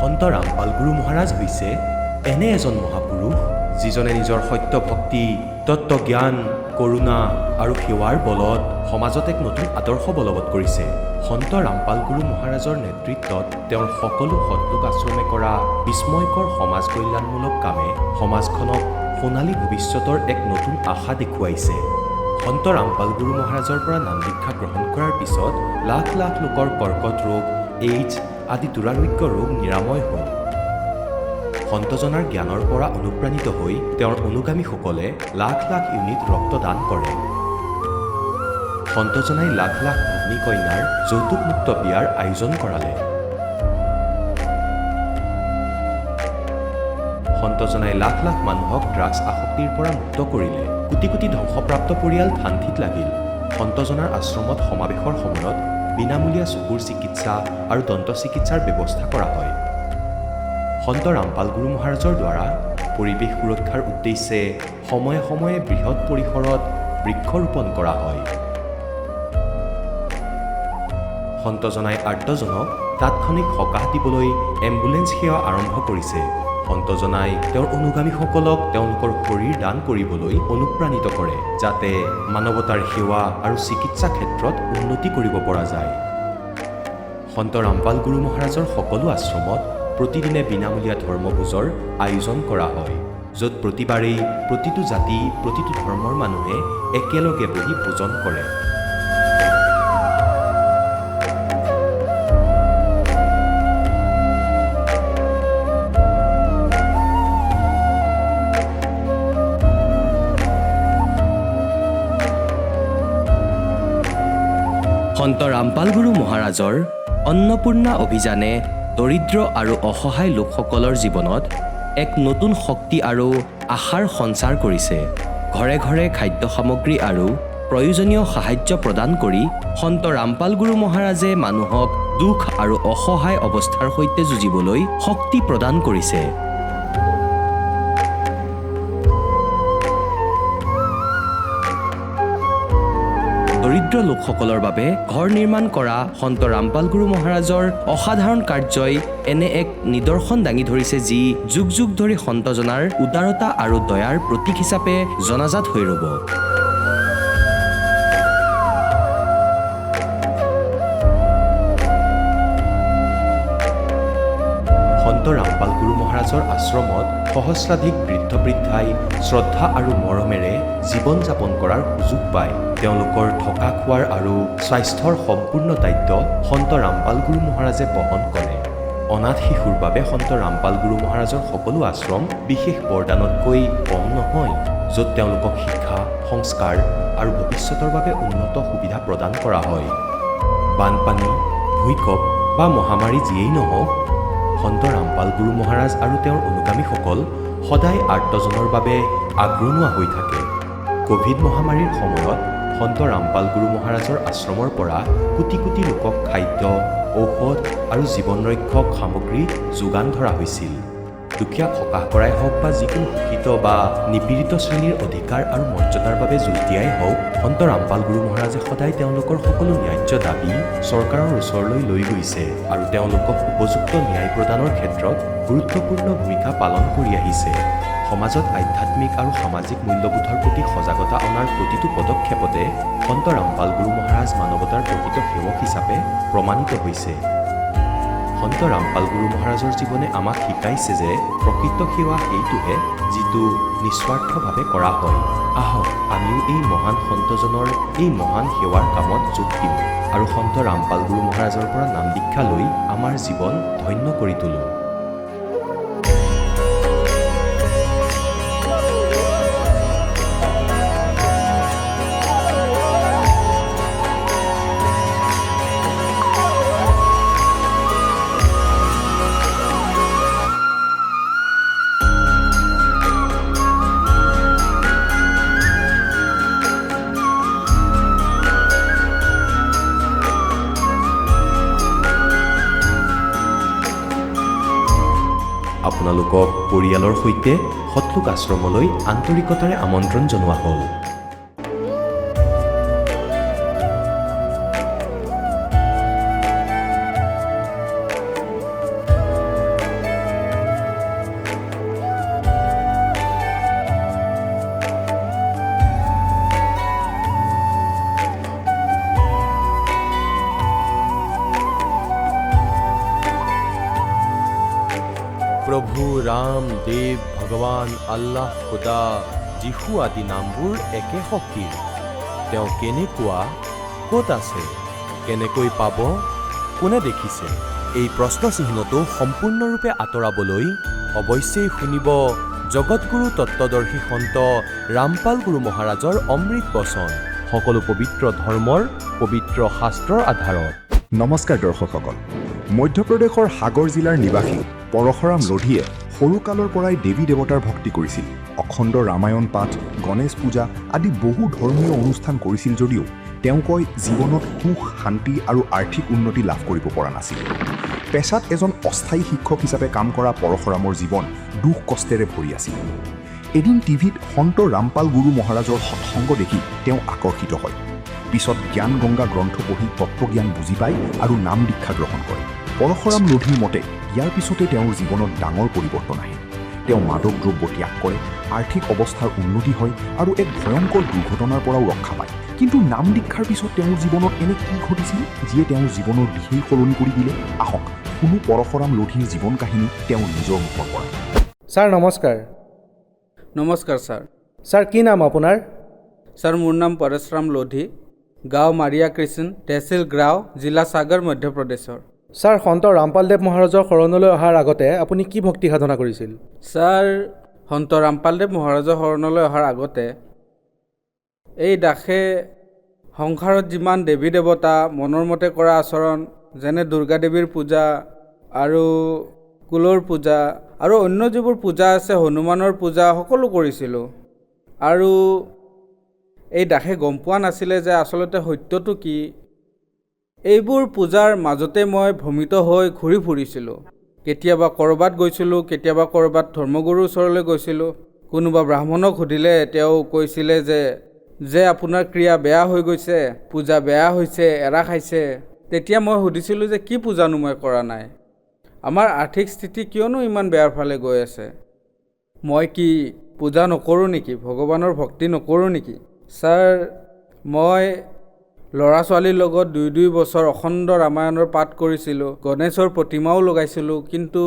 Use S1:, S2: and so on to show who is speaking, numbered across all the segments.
S1: সন্ত ৰামপাল গুৰু মহাৰাজ হৈছে এনে এজন মহাপুৰুষ যিজনে নিজৰ সত্য ভক্তি, তত্ত্বজ্ঞান, কৰোণা আৰু সেৱাৰ বলত সমাজত এক নতুন আদৰ্শ বলবৎ কৰিছে। সন্ত ৰামপাল গুৰু মহাৰাজৰ নেতৃত্বত তেওঁৰ সকলো সৎলোক আশ্ৰমে কৰা বিস্ময়কৰ সমাজ কল্যাণমূলক কামে সমাজখনক সোণালী ভৱিষ্যতৰ এক নতুন আশা দেখুৱাইছে। সন্ত ৰামপাল গুৰু মহাৰাজৰ পৰা নাম দীক্ষা গ্ৰহণ কৰাৰ পিছত লাখ লাখ লোকৰ কৰ্কট ৰোগ, এইডছ আদি দুৰাৰোগ্য ৰোগ নিৰাময় হ'ল। সন্তজনাৰ জ্ঞানৰ পৰা অনুপ্ৰাণিত হৈ তেওঁৰ অনুগামীসকলে লাখ লাখ ইউনিট ৰক্তদান কৰে। সন্তজনাই লাখ লাখ ভগ্নী কন্যাৰ যৌতুকমুক্ত বিয়াৰ আয়োজন কৰালে। সন্তজনাই লাখ লাখ মানুহক ড্ৰাগছ আসক্তিৰ পৰা মুক্ত কৰিলে। কোটি কোটি ধ্বংসপ্ৰাপ্ত পৰিয়াল শান্তিত লাগিল। সন্তজনাৰ আশ্ৰমত সমাৱেশৰ সময়ত বিনামূলীয়া চকুৰ চিকিৎসা আৰু দন্ত চিকিৎসাৰ ব্যৱস্থা কৰা হয়। সন্ত ৰামপাল গুৰু মহাৰাজৰ দ্বাৰা পৰিৱেশ সুৰক্ষাৰ উদ্দেশ্যে সময়ে সময়ে বৃহৎ পৰিসৰত বৃক্ষৰোপণ কৰা হয়। সন্তজনাই আৰ্তজনক তাৎক্ষণিক সকাহ দিবলৈ এম্বুলেন্স সেৱা আৰম্ভ কৰিছে। সন্তজনাই তেওঁৰ অনুগামীসকলক তেওঁলোকৰ শৰীৰ দান কৰিবলৈ অনুপ্ৰাণিত কৰে, যাতে মানৱতাৰ সেৱা আৰু চিকিৎসা ক্ষেত্ৰত উন্নতি কৰিব পৰা যায়। সন্ত ৰামপাল গুৰু মহাৰাজৰ সকলো আশ্ৰমত প্ৰতিদিনে বিনামূলীয়া ধৰ্মভোজৰ আয়োজন কৰা হয়, য'ত প্ৰতিবাৰেই প্ৰতিটো জাতি, প্ৰতিটো ধৰ্মৰ মানুহে একেলগে বহি ভোজন কৰে। সন্ত ৰামপাল গুৰু মহাৰাজৰ অন্নপূৰ্ণা অভিযানে দৰিদ্ৰ আৰু অসহায় লোকসকলৰ জীৱনত এক নতুন শক্তি আৰু আশাৰ সঞ্চাৰ কৰিছে। ঘৰে ঘৰে খাদ্য সামগ্ৰী আৰু প্ৰয়োজনীয় সাহায্য প্ৰদান কৰি সন্ত ৰামপাল গুৰু মহাৰাজে মানুহক দুখ আৰু অসহায় অৱস্থাৰ সৈতে যুঁজিবলৈ শক্তি প্ৰদান কৰিছে। দৰিদ্ৰ লোকসকলৰ বাবে ঘৰ নিৰ্মাণ কৰা সন্ত ৰামপাল গুৰু মহাৰাজৰ অসাধাৰণ কাৰ্যই এনে এক নিদৰ্শন দাঙি ধৰিছে, যি যুগ যুগ ধৰি সন্তজনাৰ উদাৰতা আৰু দয়াৰ প্ৰতীক হিচাপে জনাজাত হৈ ৰ'ব। সন্ত ৰামপাল গুৰু মহাৰাজৰ আশ্ৰমত সহস্ৰাধিক বৃদ্ধ বৃদ্ধাই শ্ৰদ্ধা আৰু মৰমেৰে জীৱন যাপন কৰাৰ সুযোগ পায়। তেওঁলোকৰ থকা খোৱাৰ আৰু স্বাস্থ্যৰ সম্পূৰ্ণ দায়িত্ব সন্ত ৰামপাল গুৰু মহাৰাজে বহন কৰে। অনাথ শিশুৰ বাবে সন্ত ৰামপাল গুৰু মহাৰাজৰ সকলো আশ্ৰম বিশেষ বৰদানতকৈ কম নহয়, য'ত তেওঁলোকক শিক্ষা, সংস্কাৰ আৰু ভৱিষ্যতৰ বাবে উন্নত সুবিধা প্ৰদান কৰা হয়। বানপানী, ভূঁইকঁপ বা মহামাৰী যিয়েই নহওক, সন্ত ৰামপাল গুৰু মহাৰাজ আৰু তেওঁৰ অনুগামীসকল সদায় আৰ্তজনৰ বাবে আগৰণুৱা হৈ থাকে। ক'ভিড মহামাৰীৰ সময়ত সন্ত ৰামপাল গুৰু মহাৰাজৰ আশ্ৰমৰ পৰা কোটি কোটি লোকক খাদ্য, ঔষধ আৰু জীৱন ৰক্ষক সামগ্ৰী যোগান ধৰা হৈছিল। দুখীয়াক সকাহ কৰাই হওক বা যিকোনো শোষিত বা নিপীড়িত শ্ৰেণীৰ অধিকাৰ আৰু মৰ্যাদাৰ বাবে যুঁজ দিয়াই হওক, সন্ত ৰামপাল গুৰু মহাৰাজে সদায় তেওঁলোকৰ সকলো ন্যায্য দাবী চৰকাৰৰ ওচৰলৈ লৈ গৈছে আৰু তেওঁলোকক উপযুক্ত ন্যায় প্ৰদানৰ ক্ষেত্ৰত গুৰুত্বপূৰ্ণ ভূমিকা পালন কৰি আহিছে। সমাজত আধ্যাত্মিক আৰু সামাজিক মূল্যবোধৰ প্ৰতি সজাগতা অনাৰ প্ৰতিটো পদক্ষেপতে সন্ত ৰামপাল গুৰু মহাৰাজ মানৱতাৰ প্ৰকৃত সেৱক হিচাপে প্ৰমাণিত হৈছে। সন্ত ৰামপাল গুৰু মহাৰাজৰ জীৱনে আমাক শিকাইছে যে প্ৰকৃত সেৱা সেইটোহে যিটো নিস্বাৰ্থভাৱে কৰা হয়। আহক আমিও এই মহান সন্তজনৰ এই মহান সেৱাৰ কামত যোগ দিওঁ আৰু সন্ত ৰামপাল গুৰু মহাৰাজৰ পৰা নাম দীক্ষা লৈ আমাৰ জীৱন ধন্য কৰি তোলোঁ। আপোনালোকক পৰিয়ালৰ সৈতে সৎলোক আশ্ৰমলৈ আন্তৰিকতাৰে আমন্ত্ৰণ জনোৱা হ'ল। প্ৰভু ৰাম, দেৱ, ভগৱান, আল্লাহ, খুদা, যীশু আদি নামবোৰ একে শক্তিৰ। তেওঁ কেনেকুৱা, ক'ত আছে, কেনেকৈ পাব, কোনে দেখিছে? এই প্ৰশ্নচিহ্নটো সম্পূৰ্ণৰূপে আঁতৰাবলৈ অৱশ্যেই শুনিব জগতগুৰু তত্ত্বদৰ্শী সন্ত ৰামপাল গুৰু মহাৰাজৰ অমৃত বচন, সকলো পবিত্ৰ ধৰ্মৰ পবিত্ৰ শাস্ত্ৰৰ আধাৰত।
S2: নমস্কাৰ দৰ্শকসকল, মধ্যপ্ৰদেশৰ সাগৰ জিলাৰ নিবাসী পৰশুৰাম লোধীয়ে সৰুকালৰ পৰাই দেৱী দেৱতাৰ ভক্তি কৰিছিল। অখণ্ড ৰামায়ণ পাঠ, গণেশ পূজা আদি বহু ধৰ্মীয় অনুষ্ঠান কৰিছিল যদিও তেওঁ কয় জীৱনত সুখ, শান্তি আৰু আৰ্থিক উন্নতি লাভ কৰিব পৰা নাছিল। পেছাত এজন অস্থায়ী শিক্ষক হিচাপে কাম কৰা পৰশুৰামৰ জীৱন দুখ কষ্টেৰে ভৰি আছিল। এদিন টিভিত সন্ত ৰামপাল গুৰু মহাৰাজৰ সৎসংগ দেখি তেওঁ আকৰ্ষিত হয়। পিছত জ্ঞান গংগা গ্ৰন্থ পঢ়ি তত্ত্বজ্ঞান বুজি পায় আৰু নাম দীক্ষা গ্ৰহণ কৰে। পৰশুৰাম লোধীৰ মতে ইয়াৰ পিছতে তেওঁৰ জীৱনত ডাঙৰ পৰিৱৰ্তন আহে। তেওঁ মাদক দ্ৰব্য ত্যাগ কৰে, আৰ্থিক অৱস্থাৰ উন্নতি হয় আৰু এক ভয়ংকৰ দুৰ্ঘটনাৰ পৰাও ৰক্ষা পায়। কিন্তু নাম দীক্ষাৰ পিছত তেওঁৰ জীৱনত এনে কি ঘটিছিল যিয়ে তেওঁৰ জীৱনৰ দিশেই সলনি কৰি দিলে? আহক কোনো পৰশুৰাম লোধীৰ জীৱন কাহিনী তেওঁৰ নিজৰ মুখৰ পৰা।
S3: ছাৰ নমস্কাৰ।
S4: নমস্কাৰ ছাৰ।
S3: ছাৰ কি নাম আপোনাৰ?
S4: ছাৰ মোৰ নাম পৰশুৰাম লোধী, গাঁও মাৰিয়া কৃষ্ণ, তহচিল গাঁও, জিলা সাগৰ, মধ্যপ্ৰদেশৰ।
S3: ছাৰ সন্ত ৰামপালদেৱ মহাৰাজৰ শৰণলৈ অহাৰ আগতে আপুনি কি ভক্তি সাধনা কৰিছিল?
S4: ছাৰ সন্ত ৰামপালদেৱ মহাৰাজৰ শৰণলৈ অহাৰ আগতে এই দাসে সংসাৰত যিমান দেৱী দেৱতা মনৰ মতে কৰা আচৰণ, যেনে দুৰ্গা দেৱীৰ পূজা আৰু কুলৰ পূজা আৰু অন্য যিবোৰ পূজা আছে, হনুমানৰ পূজা, সকলো কৰিছিলোঁ। আৰু এই দাসে গম পোৱা নাছিলে যে আচলতে সত্যটো কি। এইবোৰ পূজাৰ মাজতে মই ভ্ৰমিত হৈ ঘূৰি ফুৰিছিলোঁ। কেতিয়াবা ক'ৰবাত গৈছিলোঁ, কেতিয়াবা ক'ৰবাত ধৰ্মগুৰুৰ ওচৰলৈ গৈছিলোঁ। কোনোবা ব্ৰাহ্মণক সুধিলে তেওঁ কৈছিলে যে আপোনাৰ ক্ৰিয়া বেয়া হৈ গৈছে, পূজা বেয়া হৈছে, এৰা খাইছে। তেতিয়া মই সুধিছিলোঁ যে কি পূজানো মই কৰা নাই, আমাৰ আৰ্থিক স্থিতি কিয়নো ইমান বেয়াৰ ফালে গৈ আছে, মই কি পূজা নকৰোঁ নেকি, ভগৱানৰ ভক্তি নকৰোঁ নেকি? ছাৰ মই ল'ৰা ছোৱালীৰ লগত 2 বছৰ অখণ্ড ৰামায়ণৰ পাঠ কৰিছিলোঁ, গণেশৰ প্ৰতিমাও লগাইছিলোঁ, কিন্তু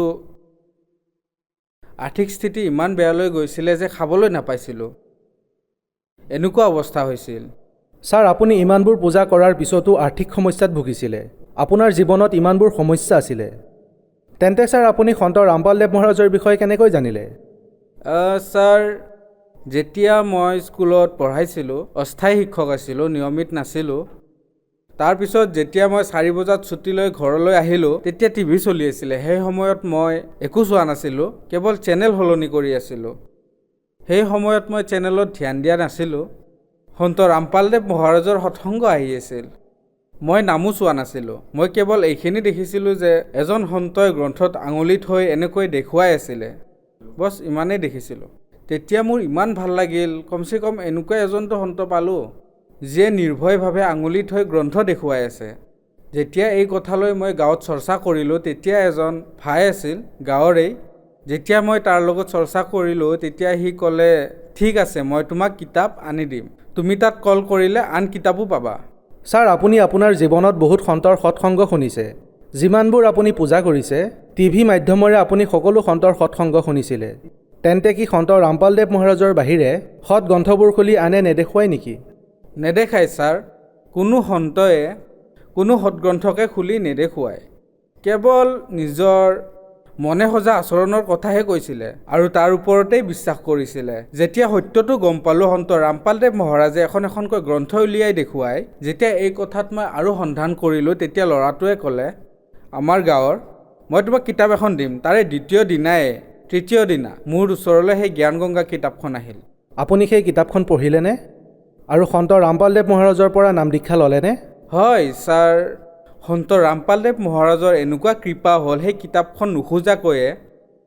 S4: আৰ্থিক স্থিতি ইমান বেয়ালৈ গৈছিলে যে খাবলৈ নাপাইছিলোঁ। এনেকুৱা অৱস্থা হৈছিল।
S3: ছাৰ আপুনি ইমানবোৰ পূজা কৰাৰ পিছতো আৰ্থিক সমস্যাত ভুগিছিলে, আপোনাৰ জীৱনত ইমানবোৰ সমস্যা আছিলে, তেন্তে ছাৰ আপুনি সন্ত ৰামপালদেৱ মহাৰাজৰ বিষয়ে কেনেকৈ জানিলে?
S4: ছাৰ যেতিয়া মই স্কুলত পঢ়াইছিলোঁ, অস্থায়ী শিক্ষক আছিলোঁ, নিয়মিত নাছিলোঁ। তাৰপিছত যেতিয়া মই 4 বজাত ছুটী লৈ ঘৰলৈ আহিলোঁ, তেতিয়া টিভি চলি আছিলে। সেই সময়ত মই একো চোৱা নাছিলোঁ, কেৱল চেনেল সলনি কৰি আছিলোঁ। সেই সময়ত মই চেনেলত ধ্যান দিয়া নাছিলোঁ। সন্ত ৰামপালদেৱ মহাৰাজৰ সৎসংগ আহি আছিল, মই নামো চোৱা নাছিলোঁ। মই কেৱল এইখিনি দেখিছিলোঁ যে এজন সন্তই গ্ৰন্থত আঙুলি থৈ এনেকৈ দেখুৱাই আছিলে, বছ ইমানেই দেখিছিলোঁ। তেতিয়া মোৰ ইমান ভাল লাগিল, কমচে কম এনেকুৱা এজনটো সন্ত পালোঁ যিয়ে নিৰ্ভয়ভাৱে আঙুলি থৈ গ্ৰন্থ দেখুৱাই আছে। যেতিয়া এই কথালৈ মই গাঁৱত চৰ্চা কৰিলোঁ, তেতিয়া এজন ভাই আছিল গাঁৱৰেই। যেতিয়া মই তাৰ লগত চৰ্চা কৰিলোঁ, তেতিয়া সি ক'লে, ঠিক আছে মই তোমাক কিতাপ আনি দিম, তুমি তাত কল কৰিলে আন কিতাপো পাবা।
S3: ছাৰ আপুনি আপোনাৰ জীৱনত বহুত সন্তৰ সৎসংগ শুনিছে, যিমানবোৰ আপুনি পূজা কৰিছে, টিভি মাধ্যমেৰে আপুনি সকলো সন্তৰ সৎসংগ শুনিছিলে, তেন্তে কি সন্ত ৰামপালদেৱ মহাৰাজৰ বাহিৰে সৎ গ্ৰন্থবোৰ খুলি আনে নেদেখুৱাই নেকি?
S4: নেদেখায় ছাৰ, কোনো সন্তই কোনো সৎগ্ৰন্থকে খুলি নেদেখুৱায়, কেৱল নিজৰ মনে সজা আচৰণৰ কথাহে কৈছিলে আৰু তাৰ ওপৰতেই বিশ্বাস কৰিছিলে। যেতিয়া সত্যটো গম পালোঁ, সন্ত ৰামপালদেৱ মহাৰাজে এখনকৈ গ্ৰন্থ উলিয়াই দেখুৱাই, যেতিয়া এই কথাত মই আৰু সন্ধান কৰিলোঁ, তেতিয়া ল'ৰাটোৱে ক'লে, আমাৰ গাঁৱৰ মই তোমাক কিতাপ এখন দিম। তাৰে তৃতীয় দিনা মোৰ ওচৰলৈ সেই জ্ঞান গংগা কিতাপখন আহিল।
S3: আপুনি সেই কিতাপখন পঢ়িলেনে আৰু সন্ত ৰামপালদেৱ মহাৰাজৰ পৰা নাম দীক্ষা ল'লেনে?
S4: হয় ছাৰ, সন্ত ৰামপালদেৱ মহাৰাজৰ এনেকুৱা কৃপা হ'ল, সেই কিতাপখন নোখোজাকৈয়ে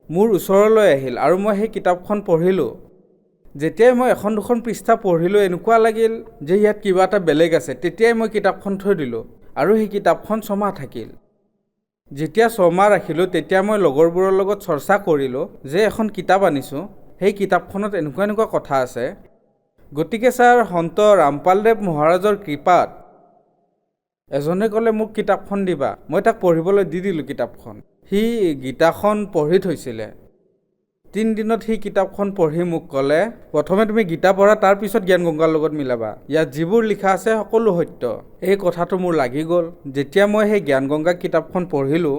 S4: মোৰ ওচৰলৈ আহিল আৰু মই সেই কিতাপখন পঢ়িলোঁ। যেতিয়াই মই 1-2খন পৃষ্ঠা পঢ়িলোঁ, এনেকুৱা লাগিল যে ইয়াত কিবা এটা বেলেগ আছে। তেতিয়াই মই কিতাপখন থৈ দিলোঁ আৰু সেই কিতাপখন 6 মাহ থাকিল। যেতিয়া 6 মাহ ৰাখিলোঁ, তেতিয়া মই লগৰবোৰৰ লগত চৰ্চা কৰিলোঁ যে এখন কিতাপ আনিছোঁ, সেই কিতাপখনত এনেকুৱা কথা আছে। গতিকে ছাৰ সন্ত ৰামপালদেৱ মহাৰাজৰ কৃপাত এজনে ক'লে মোক কিতাপখন দিবা, মই তাক পঢ়িবলৈ দি দিলোঁ কিতাপখন। সি গীতাখন পঢ়ি থৈছিলে 3 দিনত সেই কিতাপখন পঢ়ি মোক ক'লে, প্ৰথমে তুমি গীতা পঢ়া, তাৰপিছত জ্ঞান গংগাৰ লগত মিলাবা, ইয়াত যিবোৰ লিখা আছে সকলো সত্য। এই কথাটো মোৰ লাগি গ'ল। যেতিয়া মই সেই জ্ঞান গংগা কিতাপখন পঢ়িলোঁ,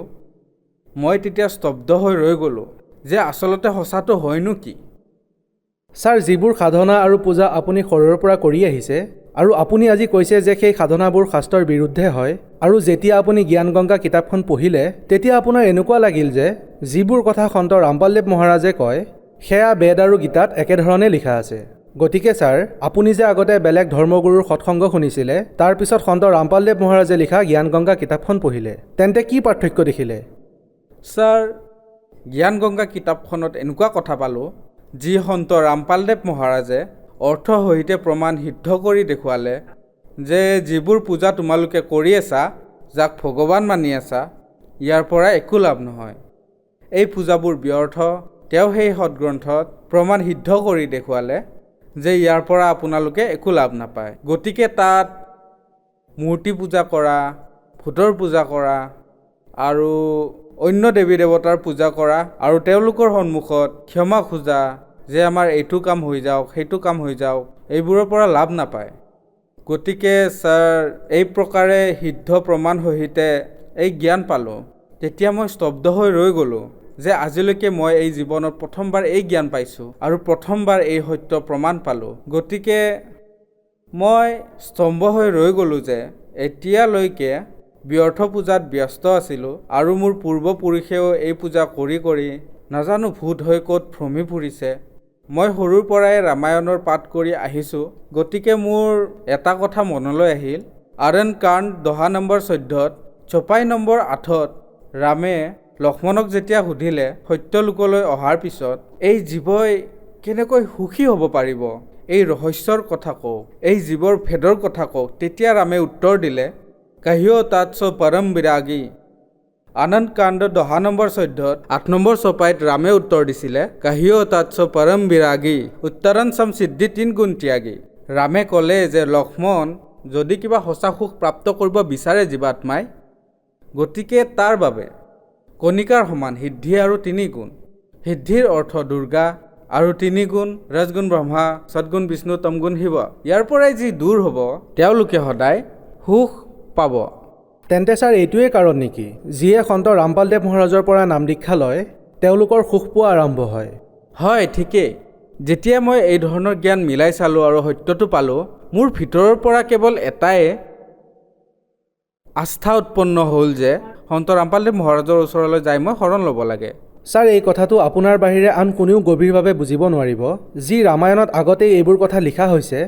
S4: মই তেতিয়া স্তব্ধ হৈ ৰৈ গ'লোঁ যে আচলতে সঁচাটো হয়নো কি।
S3: ছাৰ, যিবোৰ সাধনা আৰু পূজা আপুনি সৰুৰে পৰা কৰি আহিছে আৰু আপুনি আজি কৈছে যে সেই সাধনাবোৰ শাস্ত্ৰৰ বিৰুদ্ধে হয়, আৰু যেতিয়া আপুনি জ্ঞান গংগা কিতাপখন পঢ়িলে তেতিয়া আপোনাৰ এনেকুৱা লাগিল যে যিবোৰ কথা সন্ত ৰামপালদেৱ মহাৰাজে কয় সেয়া বেদ আৰু গীতাত একেধৰণে লিখা আছে। গতিকে ছাৰ, আপুনি যে আগতে বেলেগ ধৰ্মগুৰুৰ সৎসংগ শুনিছিলে, তাৰপিছত সন্ত ৰামপালদেৱ মহাৰাজে লিখা জ্ঞান গংগা কিতাপখন পঢ়িলে, তেন্তে কি পাৰ্থক্য দেখিলে?
S4: ছাৰ, জ্ঞান গংগা কিতাপখনত এনেকুৱা কথা পালোঁ যি সন্ত ৰামপালদেৱ মহাৰাজে অৰ্থসহিতে প্ৰমাণ সিদ্ধ কৰি দেখুৱালে যে যিবোৰ পূজা তোমালোকে কৰি আছা, যাক ভগৱান মানি আছা, ইয়াৰ পৰা একো লাভ নহয়। এই পূজাবোৰ ব্যৰ্থ। তেওঁ সেই সৎগ্ৰন্থত প্ৰমাণ সিদ্ধ কৰি দেখুৱালে যে ইয়াৰ পৰা আপোনালোকে একো লাভ নাপায়। গতিকে তাত মূৰ্তি পূজা কৰা, ভূতৰ পূজা কৰা আৰু অন্য দেৱী দেৱতাৰ পূজা কৰা আৰু তেওঁলোকৰ সন্মুখত ক্ষমা খোজা যে আমাৰ এইটো কাম হৈ যাওক, সেইটো কাম হৈ যাওক, এইবোৰৰ পৰা লাভ নাপায়। গতিকে ছাৰ, এই প্ৰকাৰে সিদ্ধ প্ৰমাণ সহিতে এই জ্ঞান পালোঁ। তেতিয়া মই স্তব্ধ হৈ ৰৈ গ'লোঁ যে আজিলৈকে মই এই জীৱনত প্ৰথমবাৰ এই জ্ঞান পাইছোঁ আৰু প্ৰথমবাৰ এই সত্য প্ৰমাণ পালোঁ। গতিকে মই স্তম্ভ হৈ ৰৈ গ'লোঁ যে এতিয়ালৈকে ব্যৰ্থ পূজাত ব্যস্ত আছিলোঁ আৰু মোৰ পূৰ্বপুৰুষেও এই পূজা কৰি কৰি নাজানো ভূত হৈ ক'ত ভ্ৰমি ফুৰিছে। মই সৰুৰ পৰাই ৰামায়ণৰ পাঠ কৰি আহিছোঁ। গতিকে মোৰ এটা কথা মনলৈ আহিল, আৰণ্য কাণ্ড 10 নম্বৰ 14, চপাই নম্বৰ 8ত ৰামে লক্ষ্মণক যেতিয়া সুধিলে সত্যলোকলৈ অহাৰ পিছত এই জীৱই কেনেকৈ সুখী হ'ব পাৰিব, এই ৰহস্যৰ কথা কওক, এই জীৱৰ ভেদৰ কথা কওক, তেতিয়া ৰামে উত্তৰ দিলে, কাহিও তাৎস পৰম বিৰাগী। আনন্দ কাণ্ড 10 নম্বৰ 14ত 8 নম্বৰ চপাইত ৰামে উত্তৰ দিছিলে, কাহিও তাৎস পৰম বিৰাগী উত্তৰণ সম সিদ্ধি 3 গুণ ত্যাগী। ৰামে ক'লে যে লক্ষ্মণ, যদি কিবা সঁচা সুখ প্ৰাপ্ত কৰিব বিচাৰে জীৱাত্মাই, গতিকে তাৰ বাবে কণিকাৰ সমান সিদ্ধি আৰু 3 গুণ। সিদ্ধিৰ অৰ্থ দুৰ্গা আৰু 3 গুণ ৰজগুণ ব্ৰহ্মা, সদগুণ বিষ্ণু, তমগুণ শিৱ। ইয়াৰ পৰাই যি দূৰ হ'ব তেওঁলোকে সদায় সুখ পাব।
S3: তেন্তে ছাৰ, এইটোৱেই কাৰণ নেকি যিয়ে সন্ত ৰামপালদেৱ মহাৰাজৰ পৰা নাম দীক্ষা লয় তেওঁলোকৰ সুখ পোৱা আৰম্ভ হয়?
S4: হয়, ঠিকেই। যেতিয়া মই এই ধৰণৰ জ্ঞান মিলাই চালোঁ আৰু সত্যটো পালোঁ, মোৰ ভিতৰৰ পৰা কেৱল এটাই আস্থা উৎপন্ন হ'ল যে সন্ত ৰামপালদেৱ মহাৰাজৰ ওচৰলৈ যাই মই শৰণ ল'ব লাগে।
S3: ছাৰ, এই কথাটো আপোনাৰ বাহিৰে আন কোনেও গভীৰভাৱে বুজিব নোৱাৰিব। যি ৰামায়ণত আগতেই এইবোৰ কথা লিখা হৈছে,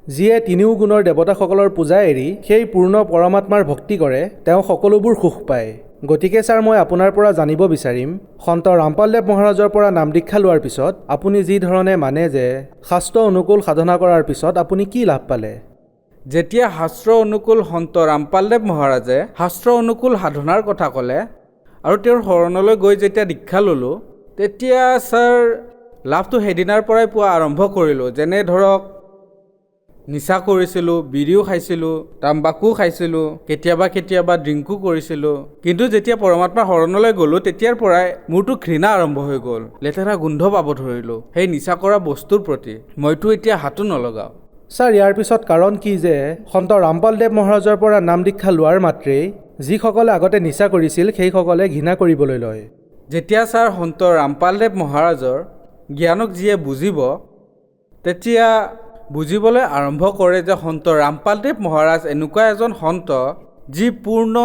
S3: যিয়ে 3 গুণৰ দেৱতাসকলৰ পূজা এৰি সেই পূৰ্ণ পৰমাত্মাৰ ভক্তি কৰে, তেওঁ সকলোবোৰ সুখ পায়। গতিকে ছাৰ, মই আপোনাৰ পৰা জানিব বিচাৰিম, সন্ত ৰামপালদেৱ মহাৰাজৰ পৰা নাম দীক্ষা লোৱাৰ পিছত আপুনি যি ধৰণে মানে যে শাস্ত্ৰ অনুকূল সাধনা কৰাৰ পিছত আপুনি কি লাভ পালে?
S4: যেতিয়া শাস্ত্ৰ অনুকূল সন্ত ৰামপালদেৱ মহাৰাজে শাস্ত্ৰ অনুকূল সাধনাৰ কথা ক'লে আৰু তেওঁৰ শৰণলৈ গৈ যেতিয়া দীক্ষা ল'লোঁ, তেতিয়া ছাৰ লাভটো সেইদিনাৰ পৰাই পোৱা আৰম্ভ কৰিলোঁ। যেনে ধৰক, নিচা কৰিছিলোঁ, বিড়িও খাইছিলোঁ, তাম্বাকু খাইছিলোঁ, কেতিয়াবা ড্ৰিংকো কৰিছিলোঁ। কিন্তু যেতিয়া পৰমাত্মাৰ শৰণলৈ গ'লোঁ তেতিয়াৰ পৰাই মোৰতো ঘৃণা আৰম্ভ হৈ গ'ল। লেতেৰা গোন্ধ পাব ধৰিলোঁ সেই নিচা কৰা বস্তুৰ প্ৰতি। মইতো এতিয়া হাতো নলগাওঁ।
S3: ছাৰ, ইয়াৰ পিছত কাৰণ কি যে সন্ত ৰামপালদেৱ মহাৰাজৰ পৰা নাম দীক্ষা লোৱাৰ মাত্ৰেই যিসকলে আগতে নিচা কৰিছিল সেইসকলে ঘৃণা কৰিবলৈ লয়?
S4: যেতিয়া ছাৰ সন্ত ৰামপালদেৱ মহাৰাজৰ জ্ঞানক যিয়ে বুজিব, তেতিয়া বুজিবলৈ আৰম্ভ কৰে যে সন্ত ৰামপালদেৱ মহাৰাজ এনেকুৱা এজন সন্ত যি পূৰ্ণ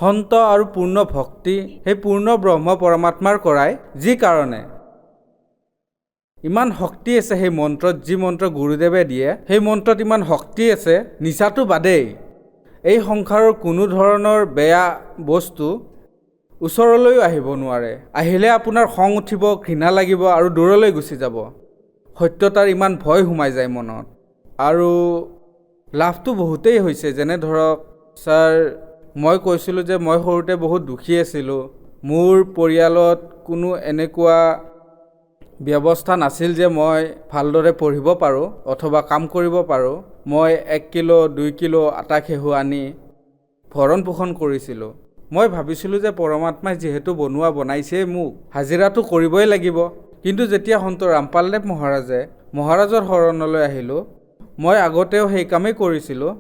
S4: সন্ত আৰু পূৰ্ণ ভক্তি সেই পূৰ্ণ ব্ৰহ্ম পৰমাত্মাৰ কৰাই, যি কাৰণে ইমান শক্তি আছে সেই মন্ত্ৰত, যি মন্ত্ৰ গুৰুদেৱে দিয়ে সেই মন্ত্ৰত ইমান শক্তি আছে। নিচাটো বাদেই, এই সংসাৰৰ কোনো ধৰণৰ বেয়া বস্তু ওচৰলৈও আহিব নোৱাৰে। আহিলে আপোনাৰ খং উঠিব, ঘৃণা লাগিব আৰু দূৰলৈ গুচি যাব। সত্যতাৰ ইমান ভয় সোমাই যায় মনত। আৰু লাভটো বহুতেই হৈছে। যেনে ধৰক ছাৰ, মই কৈছিলোঁ যে মই সৰুতে বহুত দুখী আছিলোঁ। মোৰ পৰিয়ালত কোনো এনেকুৱা ব্যৱস্থা নাছিল যে মই ভালদৰে পঢ়িব পাৰোঁ অথবা কাম কৰিব পাৰোঁ। মই 1 কিলো 2 কিলো আটা ঘেঁহু আনি ভৰণ পোষণ কৰিছিলোঁ। মই ভাবিছিলোঁ যে পৰমাত্মাই যিহেতু বনাইছে মোক, হাজিৰাটো কৰিবই লাগিব। কিন্তু যেতিয়া সন্ত ৰামপালদেৱ মহাৰাজে মহাৰাজৰ শৰণলৈ আহিলোঁ, মই আগতেও সেই কামেই কৰিছিলোঁ,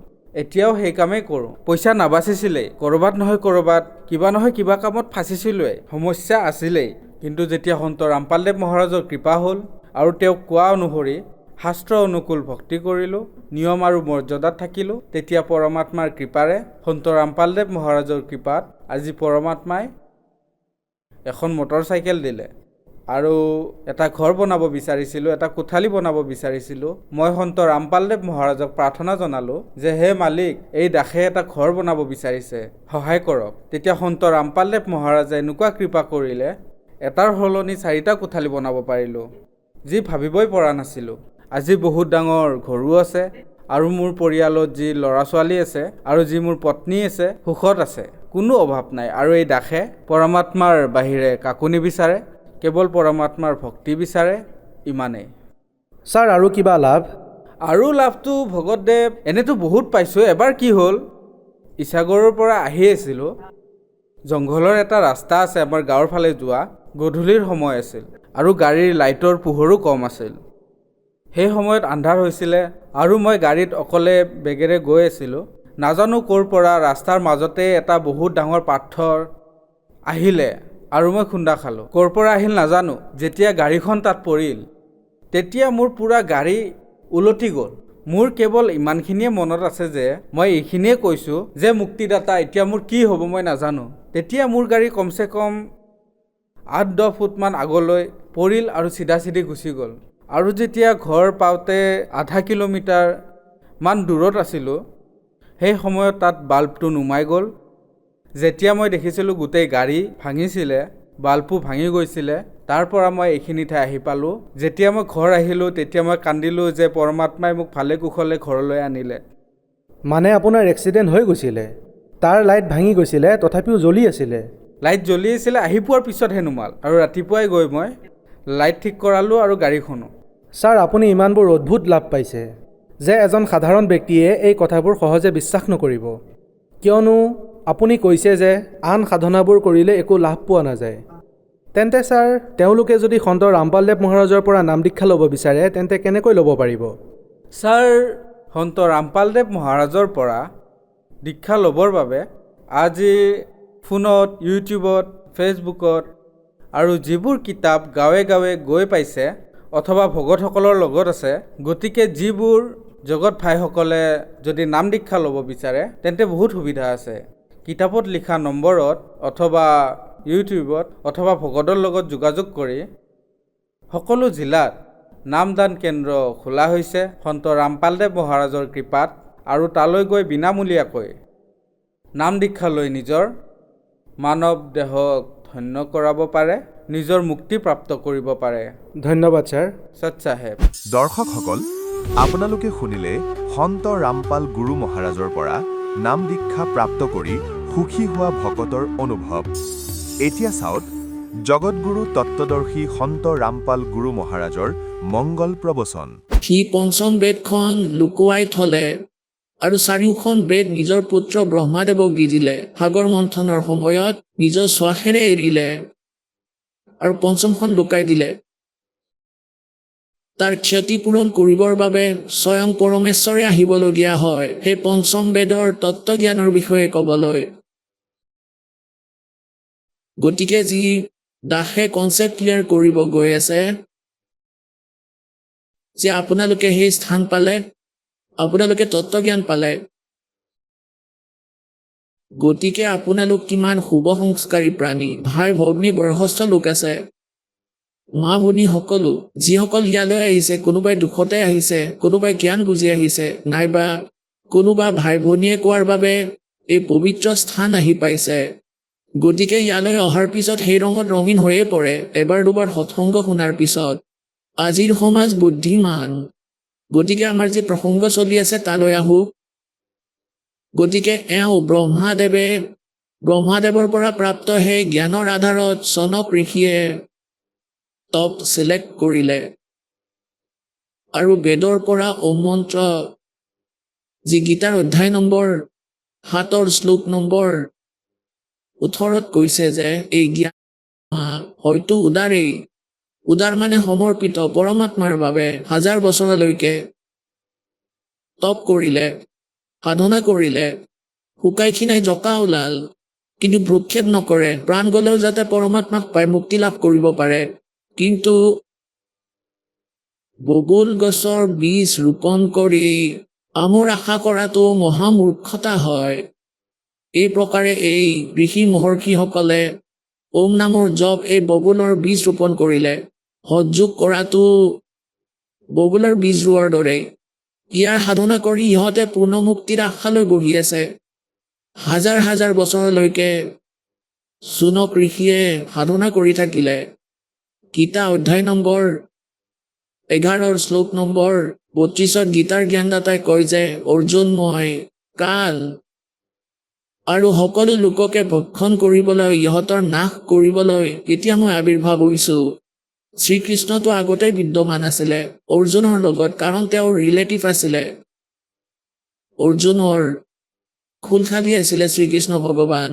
S4: এতিয়াও সেই কামেই কৰোঁ। পইচা নাবাচিছিলেই, ক'ৰবাত নহয় ক'ৰবাত কিবা নহয় কিবা কামত ফাঁচিছিলোঁৱেই, সমস্যা আছিলেই। কিন্তু যেতিয়া সন্ত ৰামপালদেৱ মহাৰাজৰ কৃপা হ'ল আৰু তেওঁক কোৱা অনুসৰি শাস্ত্ৰ অনুকূল ভক্তি কৰিলোঁ, নিয়ম আৰু মৰ্যাদাত থাকিলোঁ, তেতিয়া পৰমাত্মাৰ কৃপাৰে সন্ত ৰামপালদেৱ মহাৰাজৰ কৃপাত আজি পৰমাত্মাই এখন মটৰচাইকেল দিলে আৰু এটা ঘৰ বনাব বিচাৰিছিলোঁ, এটা কোঠালি বনাব বিচাৰিছিলোঁ। মই সন্ত ৰামপালদেৱ মহাৰাজক প্ৰাৰ্থনা জনালোঁ যে হে মালিক, এই দাসে এটা ঘৰ বনাব বিচাৰিছে, সহায় কৰক। তেতিয়া সন্ত ৰামপালদেৱ মহাৰাজে এনেকুৱা কৃপা কৰিলে, এটাৰ সলনি 4টা কোঠালি বনাব পাৰিলোঁ, যি ভাবিবই পৰা নাছিলোঁ। আজি বহুত ডাঙৰ ঘৰো আছে আৰু মোৰ পৰিয়ালত যি ল'ৰা ছোৱালী আছে আৰু যি মোৰ পত্নী আছে, সুখত আছে, কোনো অভাৱ নাই। আৰু এই দাসে পৰমাত্মাৰ বাহিৰে কাকো নিবিচাৰে, কেৱল পৰমাত্মাৰ ভক্তি বিচাৰে, ইমানেই।
S3: ছাৰ আৰু কিবা লাভ?
S4: আৰু লাভটো ভগতদেৱ এনেতো বহুত পাইছোঁ। এবাৰ কি হ'ল, ইছাগৰৰ পৰা আহি আছিলোঁ, জংঘলৰ এটা ৰাস্তা আছে আমাৰ গাঁৱৰ ফালে যোৱা, গধূলিৰ সময় আছিল আৰু গাড়ীৰ লাইটৰ পোহৰো কম আছিল। সেই সময়ত আন্ধাৰ হৈছিলে আৰু মই গাড়ীত অকলে বেগেৰে গৈ আছিলোঁ। নাজানো ক'ৰ পৰা ৰাস্তাৰ মাজতে এটা বহুত ডাঙৰ পাথৰ আহিলে আৰু মই খুন্দা খালোঁ। ক'ৰ পৰা আহিল নাজানো। যেতিয়া গাড়ীখন তাত পৰিল, তেতিয়া মোৰ পূৰা গাড়ী উলটি গ'ল। মোৰ কেৱল ইমানখিনিয়ে মনত আছে যে মই এইখিনিয়ে কৈছোঁ যে মুক্তিদাতা, এতিয়া মোৰ কি হ'ব মই নাজানো। তেতিয়া মোৰ গাড়ী কমচে কম 8-10 ফুটমান আগলৈ পৰিল আৰু চিধা গুচি গ'ল। আৰু যেতিয়া ঘৰ পাওঁতে আধা কিলোমিটাৰ মান দূৰত আছিলোঁ, সেই সময়ত তাত বাল্বটো নুমাই গ'ল। যেতিয়া মই দেখিছিলোঁ গোটেই গাড়ী ভাঙিছিলে, বাল্বো ভাঙি গৈছিলে, তাৰ পৰা মই এইখিনি ঠাই আহি পালোঁ। যেতিয়া মই ঘৰ আহিলোঁ, তেতিয়া মই কান্দিলোঁ যে পৰমাত্মাই মোক ভালে কুশলে ঘৰলৈ আনিলে।
S3: মানে আপোনাৰ এক্সিডেণ্ট হৈ গৈছিলে, তাৰ লাইট ভাঙি গৈছিলে, তথাপিও জ্বলি আছিলে?
S4: লাইট জ্বলি আছিলে, আহি পোৱাৰ পিছতহে নুমাল আৰু ৰাতিপুৱাই গৈ মই লাইট ঠিক কৰালোঁ আৰু গাড়ীখনো।
S3: ছাৰ, আপুনি ইমানবোৰ অদ্ভুত লাভ পাইছে যে এজন সাধাৰণ ব্যক্তিয়ে এই কথাবোৰ সহজে বিশ্বাস নকৰিব, কিয়নো আপুনি কৈছে যে আন সাধনাবোৰ কৰিলে একো লাভ পোৱা নাযায়। তেন্তে ছাৰ, তেওঁলোকে যদি সন্ত ৰামপালদেৱ মহাৰাজৰ পৰা নাম দীক্ষা ল'ব বিচাৰে, তেন্তে কেনেকৈ ল'ব পাৰিব?
S4: ছাৰ, সন্ত ৰামপালদেৱ মহাৰাজৰ পৰা দীক্ষা ল'বৰ বাবে আজি ফোনত, ইউটিউবত, ফেচবুকত আৰু যিবোৰ কিতাপ গাঁৱে গাঁৱে গৈ পাইছে অথবা ভকতসকলৰ লগত আছে, গতিকে যিবোৰ জগত ভাইসকলে যদি নাম দীক্ষা ল'ব বিচাৰে, তেন্তে বহুত সুবিধা আছে। কিতাপত লিখা নম্বৰত অথবা ইউটিউবত অথবা ভকতৰ লগত যোগাযোগ কৰি সকলো জিলাত নামদান কেন্দ্ৰ খোলা হৈছে সন্ত ৰামপালদেৱ মহাৰাজৰ কৃপাত, আৰু তালৈ গৈ বিনামূলীয়াকৈ নাম দীক্ষা লৈ নিজৰ মানৱ দেহক ধন্য কৰাব পাৰে, নিজৰ মুক্তি প্ৰাপ্ত কৰিব পাৰে।
S3: ধন্যবাদ ছাৰ।
S4: সৎ চাহেব।
S2: দৰ্শকসকল, আপোনালোকে শুনিলে সন্ত ৰামপাল গুৰু মহাৰাজৰ পৰা নাম দীক্ষা প্ৰাপ্ত কৰি সুখী হোৱা ভকতৰ অনুভৱ। এতিয়া চাওক জগতগুৰু তত্ত্বদৰ্শী সন্ত ৰামপাল গুৰু মহাৰাজৰ মংগল প্ৰবচন।
S5: সি পঞ্চম বেদখন লুকুৱাই থলে আৰু 4খন বেদ নিজৰ পুত্ৰ ব্ৰহ্মাদেৱক দি দিলে। সাগৰ মন্থনৰ সময়ত নিজৰ শ্বাসেৰে এৰিলে আৰু পঞ্চমখন লুকাই দিলে। তাৰ ক্ষতিপূৰণ কৰিবৰ বাবে স্বয়ং পৰমেশ্বৰে আহিবলগীয়া হয় সেই পঞ্চম বেদৰ তত্ত্বজ্ঞানৰ বিষয়ে ক'বলৈ। গতিকে যি দাসে কনচেপ্ট ক্লিয়াৰ কৰিব গৈ আছে যে আপোনালোকে সেই স্থান পালে, আপোনালোকে তত্ত্বজ্ঞান পালে, গতিকে আপোনালোক কিমান শুভ সংস্কাৰী প্ৰাণী, ভাই ভগ্নী বয়সস্থ লোক আছে, মা ভনী সকলো, যিসকল ইয়ালৈ আহিছে, কোনোবাই দুখতে আহিছে, কোনোবাই জ্ঞান বুজি আহিছে, নাইবা কোনোবা ভাই ভনীয়ে কোৱাৰ বাবে এই পবিত্ৰ স্থান আহি পাইছে। গতিকে ইয়ালৈ অহাৰ পিছত সেই ৰঙত ৰঙীন হৈয়ে পৰে এবাৰ দুবাৰ সৎসংগ শুনাৰ পিছত। আজিৰ সমাজ বুদ্ধিমান, গতিকে আমাৰ যি প্ৰসংগ চলি আছে তালৈ আহোঁ। গতিকে এওঁ ব্ৰহ্মাদেৱৰ পৰা প্ৰাপ্ত সেই জ্ঞানৰ আধাৰত চনক ঋষিয়ে টপ চিলেক্ট কৰিলে আৰু বেদৰ পৰা ওম মন্ত্ৰ, যি গীতাৰ অধ্যায় নম্বৰ 7 শ্লোক নম্বৰ 18 কৈছে যে এই জ্ঞান হয়তো উদাৰেই, উদাৰ মানে সমৰ্পিত পৰমাত্মাৰ বাবে হাজাৰ বছৰলৈকে তপ কৰিলে, সাধনা কৰিলে, শুকাই খিনাই জকা ওলাল, কিন্তু ভ্ৰক্ষেপ নকৰে, প্ৰাণ গলেও যাতে পৰমাত্মাক পাই মুক্তি লাভ কৰিব পাৰে। কিন্তু বগুল গছৰ বীজ ৰোপণ কৰি আমৰ আশা কৰাটো মহামূৰ্খতা হয়। এই প্ৰকাৰে এই ঋষি মহৰ্ষিসকলে ওম নামৰ জপ এই বগুলৰ বীজ ৰোপণ কৰিলে। সহযোগ কৰাটো বগুলৰ বীজ ৰোৱাৰ দৰে। ইয়াৰ সাধনা কৰি ইহঁতে পূৰ্ণ মুক্তিৰ আশালৈ বহি আছে। হাজাৰ হাজাৰ বছৰলৈকে চুনক ঋষিয়ে সাধনা কৰি থাকিলে। গীতা অধ্যায় নম্বৰ 11 শ্লোক নম্বৰ 32 গীতাৰ জ্ঞানদাতাই কয় যে অৰ্জুন মই কাল আৰু সকলো লোককে ভক্ষণ কৰিবলৈ ইহঁতৰ নাশ কৰিবলৈ এতিয়া মই আৱিৰ্ভাৱ হৈছোঁ। শ্ৰীকৃষ্ণটো আগতেই বিদ্যমান আছিলে অৰ্জুনৰ লগত, কাৰণ তেওঁৰ ৰিলেটিভ আছিলে। অৰ্জুনৰ খোলখালি আছিলে শ্ৰীকৃষ্ণ ভগৱান।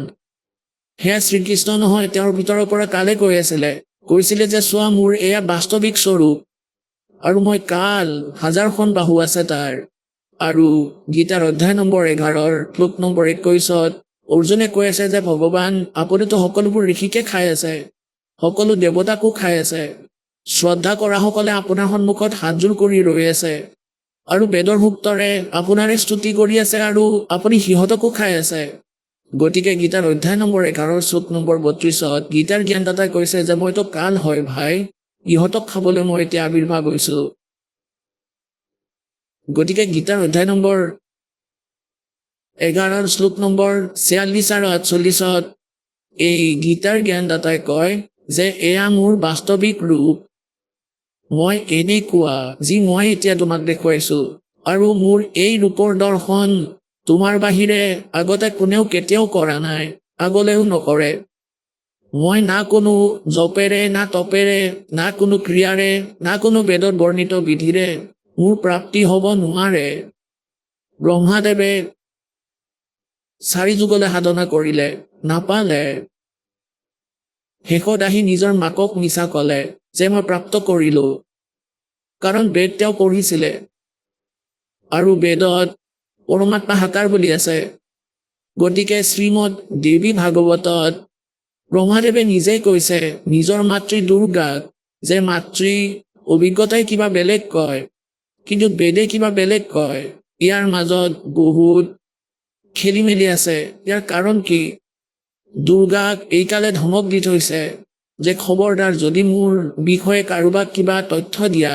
S5: সেয়া শ্ৰীকৃষ্ণ নহয়, তেওঁৰ ভিতৰৰ পৰা কালে কৈ আছিলে, কৈছিলে যে চোৱা মোৰ এয়া বাস্তৱিক স্বৰূপ আৰু মই কাল, হাজাৰখন বাহু আছে তাৰ। আৰু গীতাৰ অধ্যায় নম্বৰ 11 শ্লোক নম্বৰ 21 অৰ্জুনে কৈ আছে যে ভগৱান আপুনিতো সকলোবোৰ ঋষিকে খাই আছে, সকলো দেৱতাকো খাই আছে, শ্ৰদ্ধা কৰাসকলে আপোনাৰ সন্মুখত হাতযোৰ কৰি ৰৈ আছে আৰু বেদৰ ভুক্তৰে আপোনাৰে স্তুতি কৰি আছে আৰু আপুনি সিহঁতকো খাই আছে। গতিকে গীতাৰ অধ্যায় নম্বৰ 11 শ্লোক নম্বৰ 32 গীতাৰ জ্ঞানদাতাই কৈছে যে মইতো কাল হয় ভাই, ইহঁতক খাবলৈ মই এতিয়া আৱিৰ্ভাৱ হৈছোঁ। গতিকে গীতাৰ অধ্যায় নম্বৰ 11 শ্লোক নম্বৰ 46 আৰু 48 এই গীতাৰ জ্ঞানদাতাই কয় যে এয়া মোৰ বাস্তৱিক ৰূপ, মই এনেকুৱা যি মই এতিয়া তোমাক দেখুৱাইছোঁ, আৰু মোৰ এই ৰূপৰ দৰ্শন তোমাৰ বাহিৰে আগতে কোনেও কেতিয়াও কৰা নাই, আগলেও নকৰে। মই না কোনো জপেৰে না তপেৰে না কোনো ক্ৰিয়াৰে না কোনো বেদত বৰ্ণিত বিধিৰে মোৰ প্ৰাপ্তি হ'ব নোৱাৰে। ব্ৰহ্মাদেৱে 4 যুগলৈ সাধনা কৰিলে, নাপালে। শেষত আহি নিজৰ মাকক মিছা ক'লে যে মই প্ৰাপ্ত কৰিলোঁ, কাৰণ বেদ তেওঁ পঢ়িছিলে আৰু বেদত পৰমাত্মা সাকাৰ বুলি আছে। গতিকে শ্ৰীমদ দেৱী ভাগৱতত ব্ৰহ্মাদেৱে নিজেই কৈছে নিজৰ মাতৃ দুৰ্গাক যে মাতৃ অভিজ্ঞতাই কিবা বেলেগ কয়, কিন্তু বেদে কিবা বেলেগ কয়। ইয়াৰ মাজত বহুত খেলি মেলি আছে। ইয়াৰ কাৰণ কি? দুৰ্গাক এইকালে ধমক দি থৈছে যে খবৰদাৰ যদি মোৰ বিষয়ে কাৰোবাক কিবা তথ্য দিয়া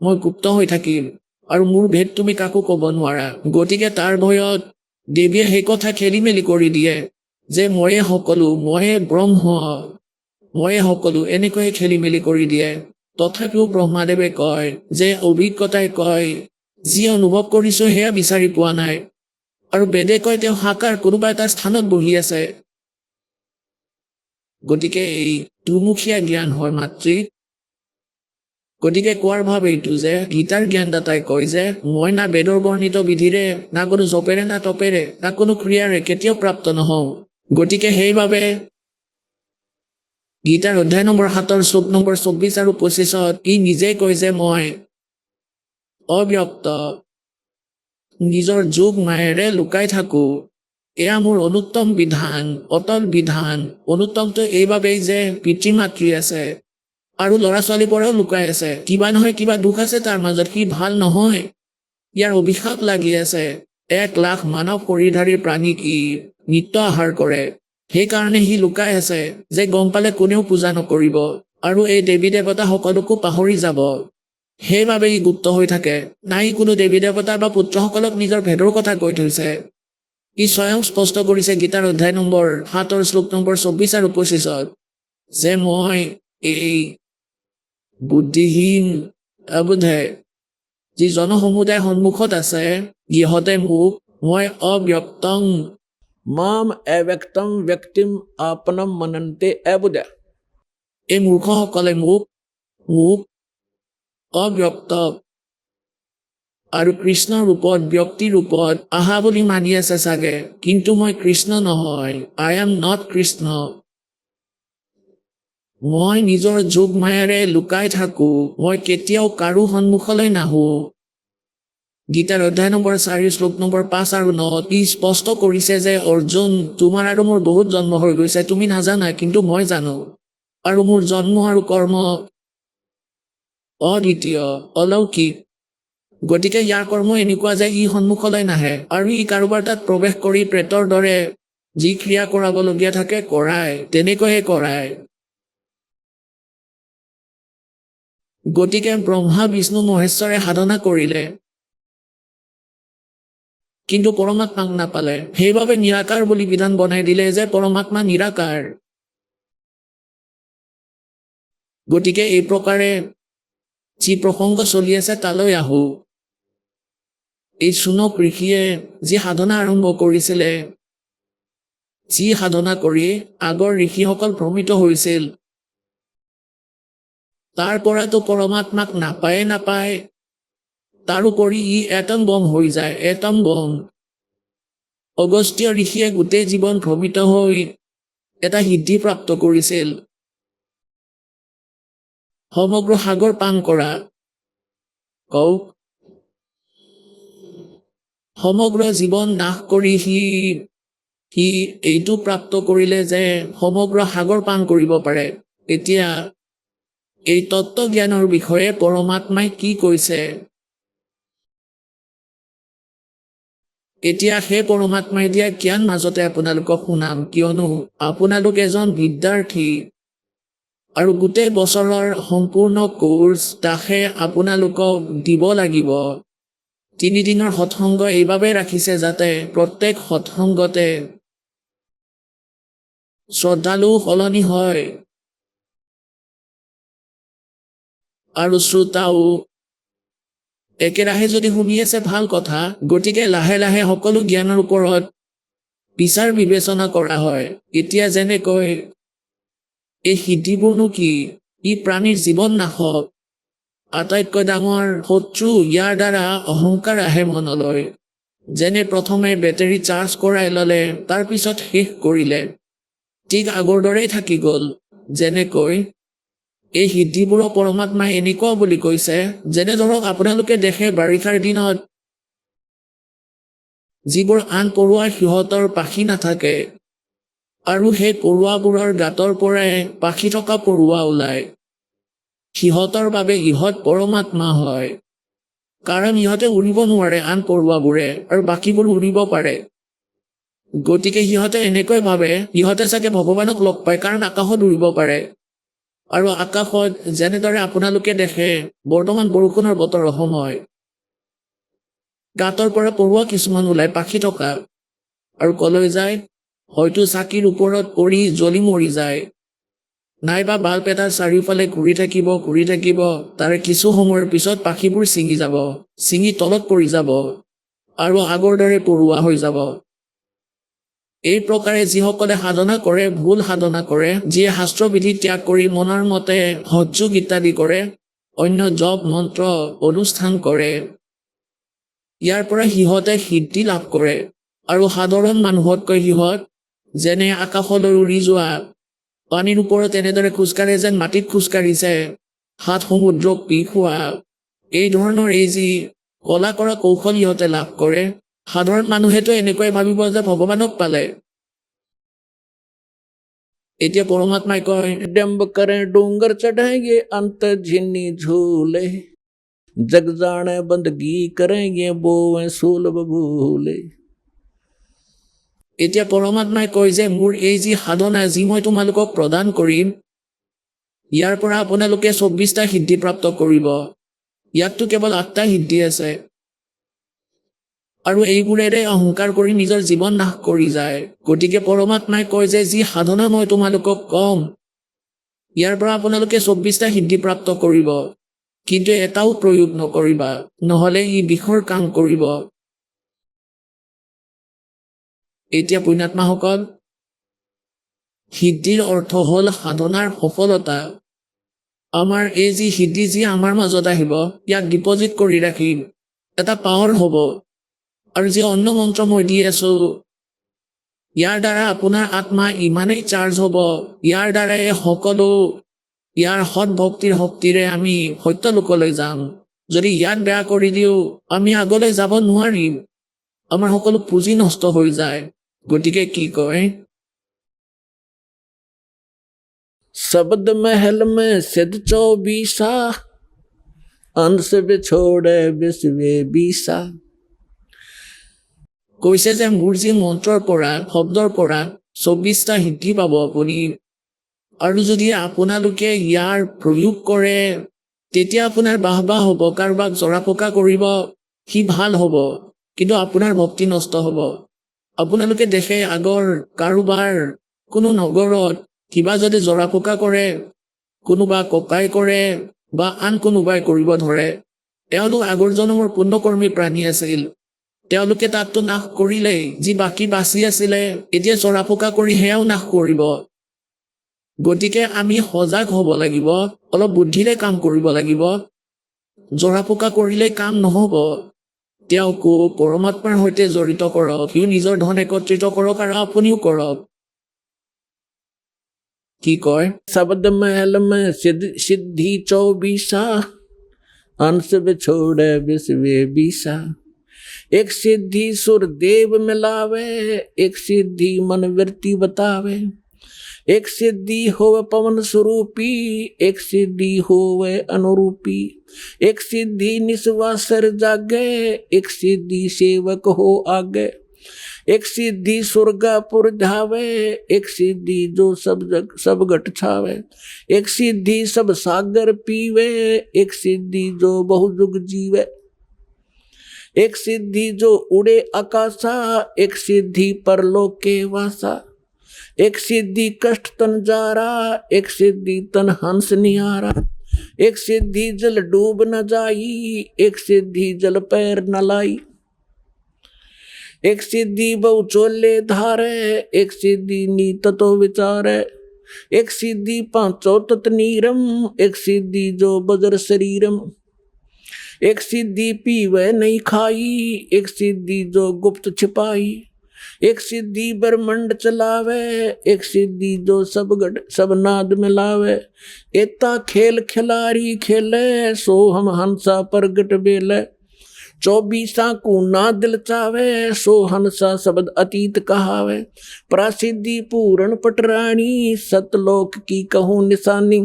S5: মই গুপ্ত হৈ থাকিম আৰু মোৰ ভেদ তুমি কাকো ক'ব নোৱাৰা। গতিকে তাৰ ভয়ত দেৱীয়ে সেই কথা খেলি মেলি কৰি দিয়ে যে ময়ে সকলো, ময়ে ব্ৰহ্ম, ময়ে সকলো, এনেকৈয়ে খেলি মেলি কৰি দিয়ে। তথাপিও ব্ৰহ্মাদেৱে কয় যে অভিজ্ঞতাই কয় যি অনুভৱ কৰিছোঁ সেয়া বিচাৰি পোৱা নাই, আৰু বেদে কয় তেওঁ সাকাৰ কোনোবা এটা স্থানত বহি আছে। গতিকে এই দুমুখীয়া জ্ঞান হয় মাতৃ। গতিকে কোৱাৰ ভাৱ এইটো যে গীতাৰ জ্ঞানদাতাই কয় যে মই না বেদৰ বৰ্ণিত বিধিৰে না কোনো জপেৰে না তপেৰে না কোনো ক্ৰিয়াৰে কেতিয়াও প্ৰাপ্ত নহওঁ। গতিকে সেইবাবে গীতাৰ অধ্যায় নম্বৰ 7 শ্লোক নম্বৰ 24 আৰু 25 ই নিজেই কয় যে মই অব্যক্ত, নিজৰ যোগ মায়েৰে লুকাই থাকোঁ। এয়া মোৰ অনুত্তম বিধান, অটল বিধান। অনুত্তমটো এইবাবেই যে পিতৃ মাতৃ আছে আৰু ল'ৰা ছোৱালীৰ পৰাও লুকাই আছে। কিবা নহয় কিবা দুখ আছে তাৰ মাজত, সি ভাল নহয়, ইয়াৰ অভিশাপ লাগি আছে। 1 লাখ মানৱ শৰীৰধাৰী প্ৰাণীক ই নিত্য আহাৰ কৰে, সেইকাৰণে সি লুকাই আছে যে গম পালে কোনেও পূজা নকৰিব আৰু এই দেৱী দেৱতা সকলোকো পাহৰি যাব। সেইবাবে ই গুপ্ত হৈ থাকে। নাই কোনো দেৱী দেৱতা বা পুত্ৰসকলক নিজৰ ভেদৰ কথা কৈ থৈছে। ই স্বয়ং স্পষ্ট কৰিছে গীতাৰ অধ্যায় নম্বৰ 7 শ্লোক নম্বৰ 24 আৰু 25 যে মই এই বুদ্ধিহীন অবুধে যি জনসমুদায় সন্মুখত আছে ইহঁতে মোক মই অব্যক্তং
S6: মাম অব্যক্তম ব্যক্তিম আপনম মনন্তে এবুদা।
S5: এই মূৰ্খসকলে মোক অব্যক্ত আৰু কৃষ্ণ ৰূপত ব্যক্তি ৰূপত আহা বুলি মানি আছে চাগে, কিন্তু মই কৃষ্ণ নহয়। I am not Krishna. মই নিজৰ যোগ মায়াৰে লুকাই থাকোঁ, মই কেতিয়াও কাৰো সন্মুখলৈ নাহোঁ। গীতাৰ অধ্যায় নম্বৰ 4 শ্লোক নম্বৰ 5 আৰু 9 ই স্পষ্ট কৰিছে যে অৰ্জুন, তোমাৰ আৰু মোৰ বহুত জন্ম হৈ গৈছে, তুমি নাজানা, কিন্তু মই জানো। আৰু মোৰ জন্ম আৰু কৰ্ম অদ্বিতীয়, অলৌকিক। গতিকে ইয়াৰ কৰ্ম এনেকুৱা যে ই সন্মুখলৈ নাহে আৰু ই কাৰোবাৰ তাত প্ৰৱেশ কৰি প্ৰেতৰ দৰে যি ক্ৰিয়া কৰাবলগীয়া থাকে কৰায়, তেনেকৈয়ে কৰায়। গতিকে ব্ৰহ্মা বিষ্ণু মহেশ্বৰে সাধনা কৰিলে, কিন্তু পৰমাত্মাক নাপালে। সেইবাবে নিৰাকাৰ বুলি বিধান বনাই দিলে যে পৰমাত্মা নিৰাকাৰ। গতিকে এই প্ৰকাৰে যি প্ৰসংগ চলি আছে তালৈ আহোঁ। এই চুনক ঋষিয়ে যি সাধনা আৰম্ভ কৰিছিলে, যি সাধনা কৰি আগৰ ঋষিসকল ভ্ৰমিত হৈছিল, তাৰ পৰাতো পৰমাত্মাক নাপায়। তাৰোপৰি ই এটম বম হৈ যায়, এটম বম। অগস্ত্য ঋষিয়ে গোটেই জীৱন ভ্ৰমিত হৈ এটা সিদ্ধি প্ৰাপ্ত কৰিছিল, সমগ্ৰ সাগৰ পান কৰা। কওক, সমগ্ৰ জীৱন নাশ কৰি সি এইটো প্ৰাপ্ত কৰিলে যে সমগ্ৰ সাগৰ পান কৰিব পাৰে। এতিয়া এই তত্ত্বজ্ঞানৰ বিষয়ে পৰমাত্মাই কি কৈছে, এতিয়া সেই পৰমাত্মাই দিয়া জ্ঞান মাজতে আপোনালোকক শুনাম, কিয়নো আপোনালোক এজন বিদ্যাৰ্থী আৰু গোটেই বছৰৰ সম্পূৰ্ণ কোৰ্ছ দাসে আপোনালোকক দিব লাগিব। 3 দিনৰ সৎসংগ এইবাবে ৰাখিছে যাতে প্ৰত্যেক সৎসংগতে শ্ৰদ্ধালু সলনি হয় আৰু শ্ৰোতাও একেৰাহে যদি শুনি আছে ভাল কথা। গতিকে লাহে লাহে সকলো জ্ঞানৰ ওপৰত বিচাৰ বিবেচনা কৰা হয়। এতিয়া যেনেকৈ এই সিদ্ধিবোৰনো কি, ই প্ৰাণীৰ জীৱন নাশক। আটাইতকৈ ডাঙৰ শত্ৰু ইয়াৰ দ্বাৰা অহংকাৰ আহে মনলৈ। যেনে প্ৰথমে বেটেৰী চাৰ্জ কৰাই ল'লে, তাৰপিছত শেষ কৰিলে, ঠিক আগৰ দৰেই থাকি গ'ল। যেনেকৈ এই সিদ্ধিবোৰক পৰমাত্মাই এনেকুৱা বুলি কৈছে, যেনে ধৰক আপোনালোকে দেখে বাৰিষাৰ দিনত যিবোৰ আন পৰুৱাৰ সিহঁতৰ পাখি নাথাকে আৰু সেই পৰুৱাবোৰৰ গাঁতৰ পৰাই পাখি থকা পৰুৱা ওলায়। সিহঁতৰ বাবে ইহঁত পৰমাত্মা হয়, কাৰণ ইহঁতে উৰিব নোৱাৰে আন পৰুৱাবোৰে, আৰু বাকীবোৰ উৰিব পাৰে। গতিকে সিহঁতে এনেকৈ ভাবে ইহঁতে চাগে ভগৱানক লগ পায়, কাৰণ আকাশত উৰিব পাৰে। আৰু আকাশত যেনেদৰে আপোনালোকে দেখে বৰ্তমান বৰষুণৰ বতৰৰ সময়, গাঁতৰ পৰা পৰুৱা কিছুমান ওলায় পাখি থকা, আৰু কলৈ যায়, হয়তো চাকিৰ ওপৰত পৰি জ্বলি মৰি যায়, নাইবা বাল্ব এটা চাৰিওফালে ঘূৰি থাকিব, তাৰে কিছু সময়ৰ পিছত পাখিবোৰ ছিঙি তলত পৰি যাব আৰু আগৰ দৰে পৰুৱা হৈ যাব। এই প্ৰকাৰে যিসকলে সাধনা কৰে, ভুল সাধনা কৰে, যিয়ে শাস্ত্ৰবিধি ত্যাগ কৰি মনৰ মতে হঠযোগ ইত্যাদি কৰে, অন্য জপ মন্ত্ৰ অনুষ্ঠান কৰে, ইয়াৰ পৰা সিহঁতে সিদ্ধি লাভ কৰে। আৰু সাধাৰণ মানুহতকৈ সিহঁত যেনে আকাশলৈ উৰি যোৱা, পানীৰ ওপৰত এনেদৰে খোজকাঢ়ে যেন মাটিত খোজকাঢ়িছে, হাত সমুদ্ৰক পিহ হোৱা, এই ধৰণৰ এই যি কলা কৰা কৌশল ইহঁতে লাভ কৰে, সাধাৰণ মানুহেতো এনেকৈ ভাবিব যে ভগৱানক পালে। এতিয়া পৰমাত্মাই কয়,
S6: डंब करें डूंगर चढ़ेंगे अंत झिन्नी झूले, जग जाने बंदगी करेंगे बोवें सूल बबूले।
S5: এতিয়া পৰমাত্মাই কয় যে মোৰ এই যি সাধনা, যি মই তোমালোকক প্ৰদান কৰিম, ইয়াৰ পৰা আপোনালোকে 24টা সিদ্ধি প্ৰাপ্ত কৰিব। ইয়াততো কেৱল 8টা সিদ্ধি আছে, আৰু এইবোৰেৰে অহংকাৰ কৰি নিজৰ জীৱন নাশ কৰি যায়। গতিকে পৰমাত্মাই কয় যে যি সাধনা মই তোমালোকক কম, ইয়াৰ পৰা আপোনালোকে 24টা সিদ্ধি প্ৰাপ্ত কৰিব, কিন্তু এটাও প্ৰয়োগ নকৰিবা, নহ'লে ই বিষৰ কাম কৰিব। এতিয়া পুণ্যাত্মাসকল, সিদ্ধিৰ অৰ্থ হ'ল সাধনাৰ সফলতা। আমাৰ এই যি সিদ্ধি যি আমাৰ মাজত আহিব, ইয়াক ডিপজিট কৰি ৰাখিম, এটা পাৱাৰ হ'ব। আৰু যি অন্য মন্ত্ৰ মই দি আছো, ইয়াৰ দ্বাৰা আপোনাৰ আত্মা ইমানেই চাৰ্জ হ'ব, ইয়াৰ দ্বাৰাই সকলো ইয়াৰ সৎ ভক্তিৰ শক্তিৰে আমি সত্যলোকলৈ যাম। যদি ইয়াত বেয়া কৰি দিওঁ আমি আগলৈ যাব নোৱাৰিম, আমাৰ সকলো পুঁজি নষ্ট হৈ যায়। গতিকে কি কয়,
S6: शब्द महल में सिद्ध 24 अंश बिछोड़े विश्वे 20
S5: কৈছে যে মোৰ যি মন্ত্ৰৰ পৰা শব্দৰ পৰা 24টা সিদ্ধি পাব আপুনি, আৰু যদি আপোনালোকে ইয়াৰ প্ৰয়োগ কৰে তেতিয়া আপোনাৰ বাহ হ'ব। কাৰোবাক জৰা ফুকা কৰিব সি ভাল হ'ব, কিন্তু আপোনাৰ ভক্তি নষ্ট হ'ব। আপোনালোকে দেখে আগৰ কাৰোবাৰ কোনো নগৰত কিবা যদি জৰা ফুকা কৰে, কোনোবা ককাই কৰে বা আন কোনোবাই কৰিব ধৰে, তেওঁলোক আগৰ জন্মৰ পুণ্যকৰ্মী প্ৰাণী আছিল। তেওঁলোকে তাততো নাশ কৰিলেই, যি বাকী বাচি আছিলে এতিয়া জৰা ফুকা কৰি সেয়াও নাশ কৰিব। গতিকে আমি সজাগ হ'ব লাগিব, অলপ বুদ্ধিৰে কাম কৰিব লাগিব। জৰা ফুকা কৰিলেই কাম নহ'ব। তেওঁকো পৰমাত্মাৰ সৈতে জড়িত কৰক, সিও নিজৰ ধন একত্ৰিত কৰক আৰু আপুনিও কৰক। কি কয়,
S6: शब्द महल में सिद्धि 24 अंश बिछोड़े विश्वे 20 एक सिद्धि सुर देव मिलावे, एक सिद्धि मन वृत्ति बतावे, एक सिद्धि होवे पवन स्वरूपी, एक सिद्धि होवे अनुरूपी, एक सिद्धि निस्वा सर जागे, एक सिद्धि सेवक हो आगे, एक सिद्धि स्वर्गापुर धावे, एक सिद्धि जो सब घट छावे, एक सिद्धि सब सागर पीवे, एक सिद्धि जो बहुजुग जीवे, एक सिद्धि जो उड़े आकाशा, एक सिद्धि परलोक के वासा, एक सिद्धि कष्ट तन जारा, एक सिद्धि तन हंस निहारा, एक सिद्धि जल डूब न जाई, एक सिद्धि जल पैर न लाई, एक सिद्धि बहु चोले धारे, एक सिद्धि नीत तो विचारे, एक सिद्धि पांचों तत् नीरम, एक सिद्धि जो बजर शरीरम, एक सिद्धि पीवे नहीं खाई, एक सिद्धि जो गुप्त छिपाई, एक सिद्धि ब्रह्मंड चलावे, एक सिद्धि जो सब नाद मिलावे, एता खेल खिलारी खेले, सो हम हंसा प्रगट बेले, 24 को ना दिल चावे, सो हंसा शब्द अतीत कहावे, प्रासिद्धि पूर्ण पटरानी, सतलोक की कहूँ निशानी,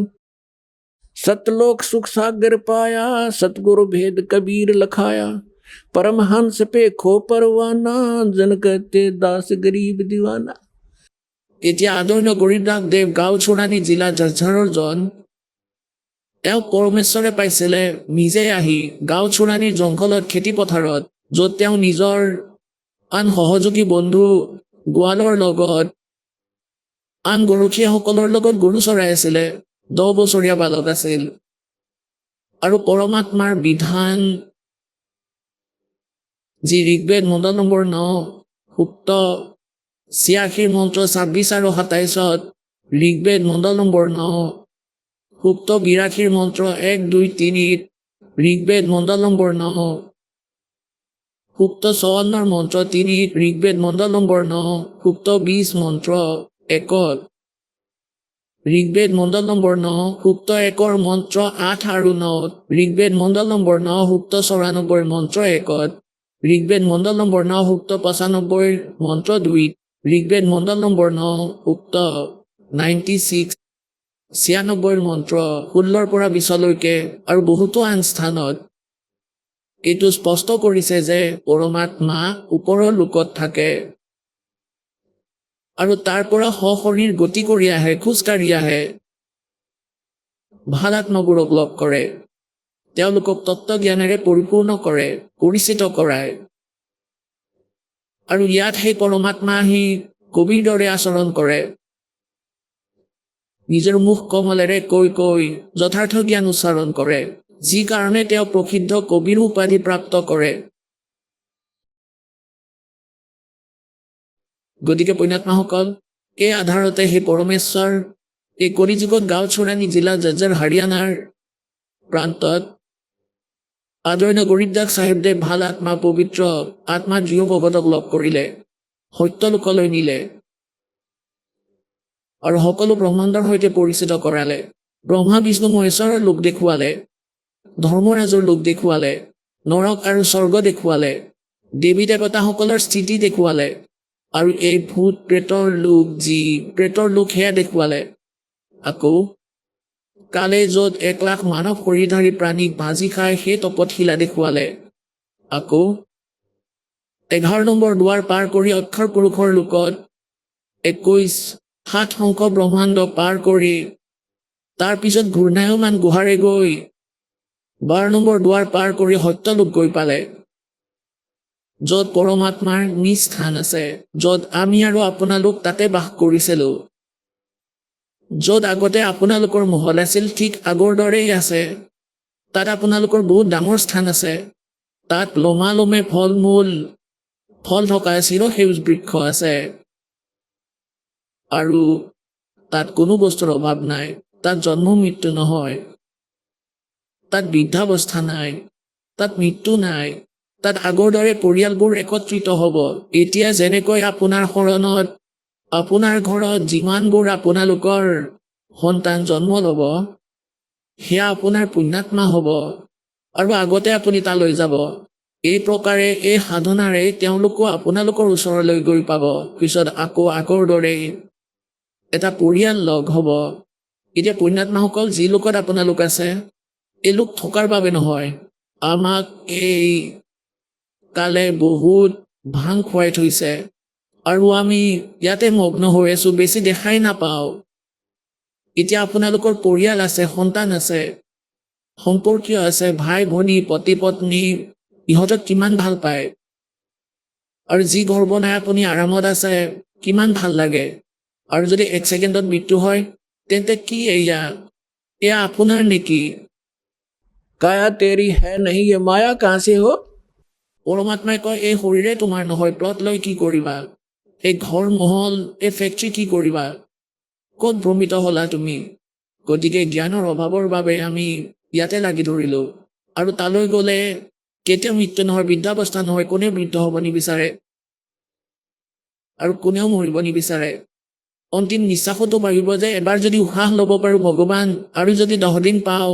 S6: सतलोक सुख सागर पाया, सतगुरु भेद कबीर लखाया, परमहंस पे खो परवाना, जन कहते दास गरीब दीवाना।
S5: এতিয়া আদৰণীয় গৰিবদাস দেৱ গাঁওচোৰাণী জিলা ঝাৰঝাৰৰ জন, তেওঁ পৰমেশ্বৰে পাইছিলে নিজে আহি গাঁওচোৰাণীৰ জংঘলত খেতি পথাৰত, য'ত তেওঁ নিজৰ আন সহযোগী বন্ধু গোৱালৰ লগত আন গৰখীয়াসকলৰ লগত গৰু চৰাই আছিলে। 10 বছৰীয়া বালক আছিল আৰু পৰমাত্মাৰ বিধান যি ঋগ্বেদ মণ্ডল নম্বৰ 9 সুক্ত 86 মন্ত্ৰ 26 আৰু 27ত, ঋগ্বেদ মণ্ডল নম্বৰ 9 সুক্ত 82 মন্ত্ৰ 1, 2, 3, ঋগ্বেদ মণ্ডল নম্বৰ 9 সুক্ত 54 মন্ত্ৰ 3, ঋগ্বেদ মণ্ডল নম্বৰ 9 সুক্ত 20 মন্ত্ৰ 1, ঋগ্বেদ মণ্ডল নম্বৰ 9 সুক্ত 1 মন্ত্ৰ 8 আৰু 9, ঋগ্বেদ মণ্ডল নম্বৰ 9 সুক্ত 94 মন্ত্ৰ 1, ঋগ্বেদ মণ্ডল নম্বৰ 9 সুক্ত 95 মন্ত্ৰ 2, ঋগ্বেদ মণ্ডল নম্বৰ 9 সুক্ত 96 96 মন্ত্ৰ 16 পৰা 20লৈকে আৰু বহুতো আন স্থানত এইটো স্পষ্ট কৰিছে যে পৰমাত্মা ওপৰৰ লোকত থাকে আৰু তাৰ পৰা সশৰীৰ গতি কৰি আহে, খোজকাঢ়ি আহে, ভাল আত্মাবোৰক লগ কৰে, তেওঁলোকক তত্ত্বজ্ঞানেৰে পৰিপূৰ্ণ কৰে, পৰিচিত কৰায়। আৰু ইয়াত সেই পৰমাত্মা আহি কবিৰ দৰে আচৰণ কৰে, নিজৰ মুখ কমলেৰে কৈ কৈ যথাৰ্থ জ্ঞান উচ্চাৰণ কৰে, যি কাৰণে তেওঁ প্ৰসিদ্ধ কবিৰ উপাধি প্ৰাপ্ত কৰে। গতিকে পুণ্যাত্মাসকল, এই আধাৰতে সেই পৰমেশ্বৰ এই কলিযুগত গাঁওচোৰাণী জিলা ঝাৰঝাৰ হাৰিয়ানাৰ প্ৰান্তত আদৰণীয় গৰিবদাস চাহেবদেৱ ভাল আত্মা, পবিত্ৰ আত্মা জীৱ ভগতক লগ কৰিলে, সত্যলোকলৈ নিলে আৰু সকলো ব্ৰহ্মাণ্ডৰ সৈতে পৰিচিত কৰালে। ব্ৰহ্মা বিষ্ণু মহেশ্বৰৰ লোক দেখুৱালে, ধৰ্মৰাজৰ লোক দেখুৱালে, নৰক আৰু স্বৰ্গ দেখুৱালে, দেৱী দেৱতাসকলৰ স্থিতি দেখুৱালে, আৰু এই ভূত প্ৰেতৰ লোক সেয়া দেখুৱালে। আকৌ কালে য'ত 1 লাখ মানৱ শৰীৰধাৰী প্ৰাণীক ভাজি খাই সেই তপতশিলা দেখুৱালে। আকৌ 11 নম্বৰ দুৱাৰ পাৰ কৰি অক্ষৰ পুৰুষৰ লোকত 7 শংখ ব্ৰহ্মাণ্ড পাৰ কৰি তাৰ পিছত ঘূৰ্ণায়মান গুহাৰে গৈ 12 নম্বৰ দুৱাৰ পাৰ কৰি সত্যলোক গৈ পালে, য'ত পৰমাত্মাৰ নিজ স্থান আছে, য'ত আমি আৰু আপোনালোক তাতে বাস কৰিছিলোঁ। য'ত আগতে আপোনালোকৰ মহল আছিল ঠিক আগৰ দৰেই আছে। তাত আপোনালোকৰ বহুত ডাঙৰ স্থান আছে। তাত লমালমে ফল থকা চিৰসেউজ বৃক্ষ আছে। আৰু তাত কোনো বস্তুৰ অভাৱ নাই। তাত জন্ম মৃত্যু নহয়। তাত বৃদ্ধাৱস্থা নাই। তাত মৃত্যু নাই। তাত আগৰ দৰে পৰিয়ালবোৰ একত্ৰিত হ'ব। এতিয়া যেনেকৈ আপোনাৰ শৰণত, আপোনাৰ ঘৰত যিমানবোৰ আপোনালোকৰ সন্তান জন্ম ল'ব, সেয়া আপোনাৰ পুণ্যাত্মা হ'ব আৰু আগতে আপুনি তালৈ যাব। এই প্ৰকাৰে এই সাধনাৰে তেওঁলোকো আপোনালোকৰ ওচৰলৈ গৈ পাব। পিছত আকৌ আগৰ দৰেই এটা পৰিয়াল লগ হ'ব। এতিয়া পুণ্যাত্মাসকল যি লোকত আপোনালোক আছে, এই লোক থকাৰ বাবে নহয়, আমাক এই কালে বহুত ভাং খুৱাই থৈছে আৰু আমি ইয়াতে মগ্ন হৈ আছোঁ, বেছি দেখাই নাপাওঁ। এতিয়া আপোনালোকৰ পৰিয়াল আছে, সন্তান আছে, সম্পৰ্কীয় আছে, ভাই ভনী, পতি পত্নী, ইহঁতক কিমান ভাল পায়। আৰু যি ঘৰ বনাই আপুনি আৰামত আছে, কিমান ভাল লাগে। আৰু যদি 1 ছেকেণ্ডত মৃত্যু হয়, তেন্তে কি এয়া আপোনাৰ নেকি?
S6: काया तेरी है नहीं, ये माया कहाँ से हो?
S5: পৰমাত্মাই কয়, এই শৰীৰে তোমাৰ নহয়, প্লট লৈ কি কৰিবা? এই ঘৰ মহল, এই ফেক্টৰী কি কৰিবা? ক'ত ভ্ৰমিত হ'লা তুমি? গতিকে জ্ঞানৰ অভাৱৰ বাবে আমি ইয়াতে লাগি ধৰিলোঁ। আৰু তালৈ গ'লে কেতিয়াও মৃত্যু নহয়, বৃদ্ধাৱস্থা নহয়, কোনেও মৃত্যু হ'ব নিবিচাৰে আৰু কোনেও মৰিব নিবিচাৰে। অন্তিম নিশ্বাসতো ভাবিব যে এবাৰ যদি উশাহ ল'ব পাৰোঁ ভগৱান, আৰু যদি 10 দিন পাওঁ,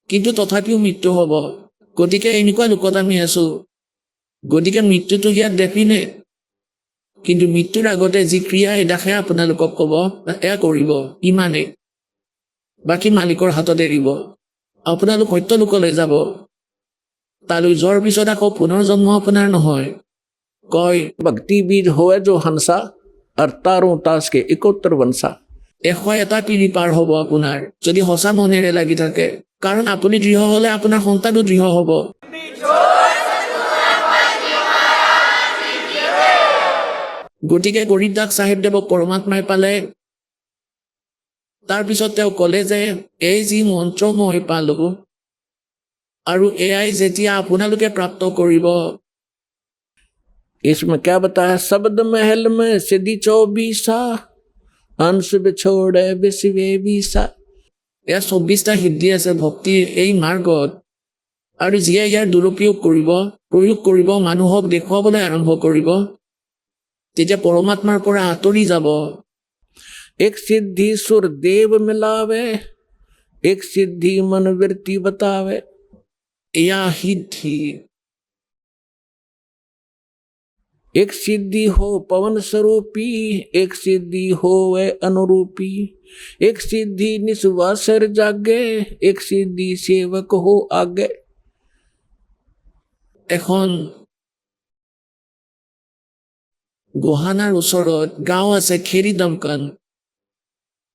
S5: কিন্তু তথাপিও মৃত্যু হ'ব। গতিকে এনেকুৱা লোকত আমি আছোঁ। গতিকে মৃত্যুটো ইয়াত ডেফিনেট। কিন্তু মৃত্যুৰ আগতে যি ক্ৰিয়া এডাখে আপোনালোকক ক'ব, এয়া কৰিব, ইমানেই। বাকী মালিকৰ হাতত এৰিব। আপোনালোক সত্যলোকলৈ যাব। তালৈ যোৱাৰ পিছত আকৌ পুনৰ জন্ম আপোনাৰ নহয়। কয়,
S6: भक्ति बीज होए जो हंसा और तारों तास के 71 वंशा।
S5: 101টা পিঢ়ি পাৰ হ'ব আপোনাৰ, যদি সঁচা মনেৰে লাগি থাকে। কাৰণ আপুনি দৃঢ় হ'লে আপোনাৰ সন্তানো দৃঢ় হ'ব। গতিকে গৰিবদাস চাহেবদেৱক পৰমাত্মাই পালে। তাৰপিছত তেওঁ ক'লে যে এই যি মন্ত্ৰ মই পালোঁ, আৰু এয়াই যেতিয়া আপোনালোকে প্ৰাপ্ত কৰিব,
S6: इसमें क्या बताया? शब्द महल में सिद्धि 24 अंश बिछोड़े विश्वे बीसा।
S5: এয়া 24টা সিদ্ধি আছে ভক্তিৰ এই মাৰ্গত। আৰু যিয়ে ইয়াৰ প্ৰয়োগ কৰিব, মানুহক দেখুৱাবলৈ আৰম্ভ কৰিব, তেতিয়া পৰমাত্মাৰ পৰা আঁতৰি যাব।
S6: एक सिद्धि सुर देव मिलावे, एक सिद्धि मन वृत्ति बतावे।
S5: এয়া সিদ্ধি।
S6: एक सिद्धि हो पवन स्वरूपी, एक सिद्धि हो वे अनुरूपी, एक सिद्धि निस्वासर जागे, एक सिद्धि सेवक हो आगे।
S5: এখন গোহানাৰ ওচৰত গাঁও আছে খেৰি দমকান।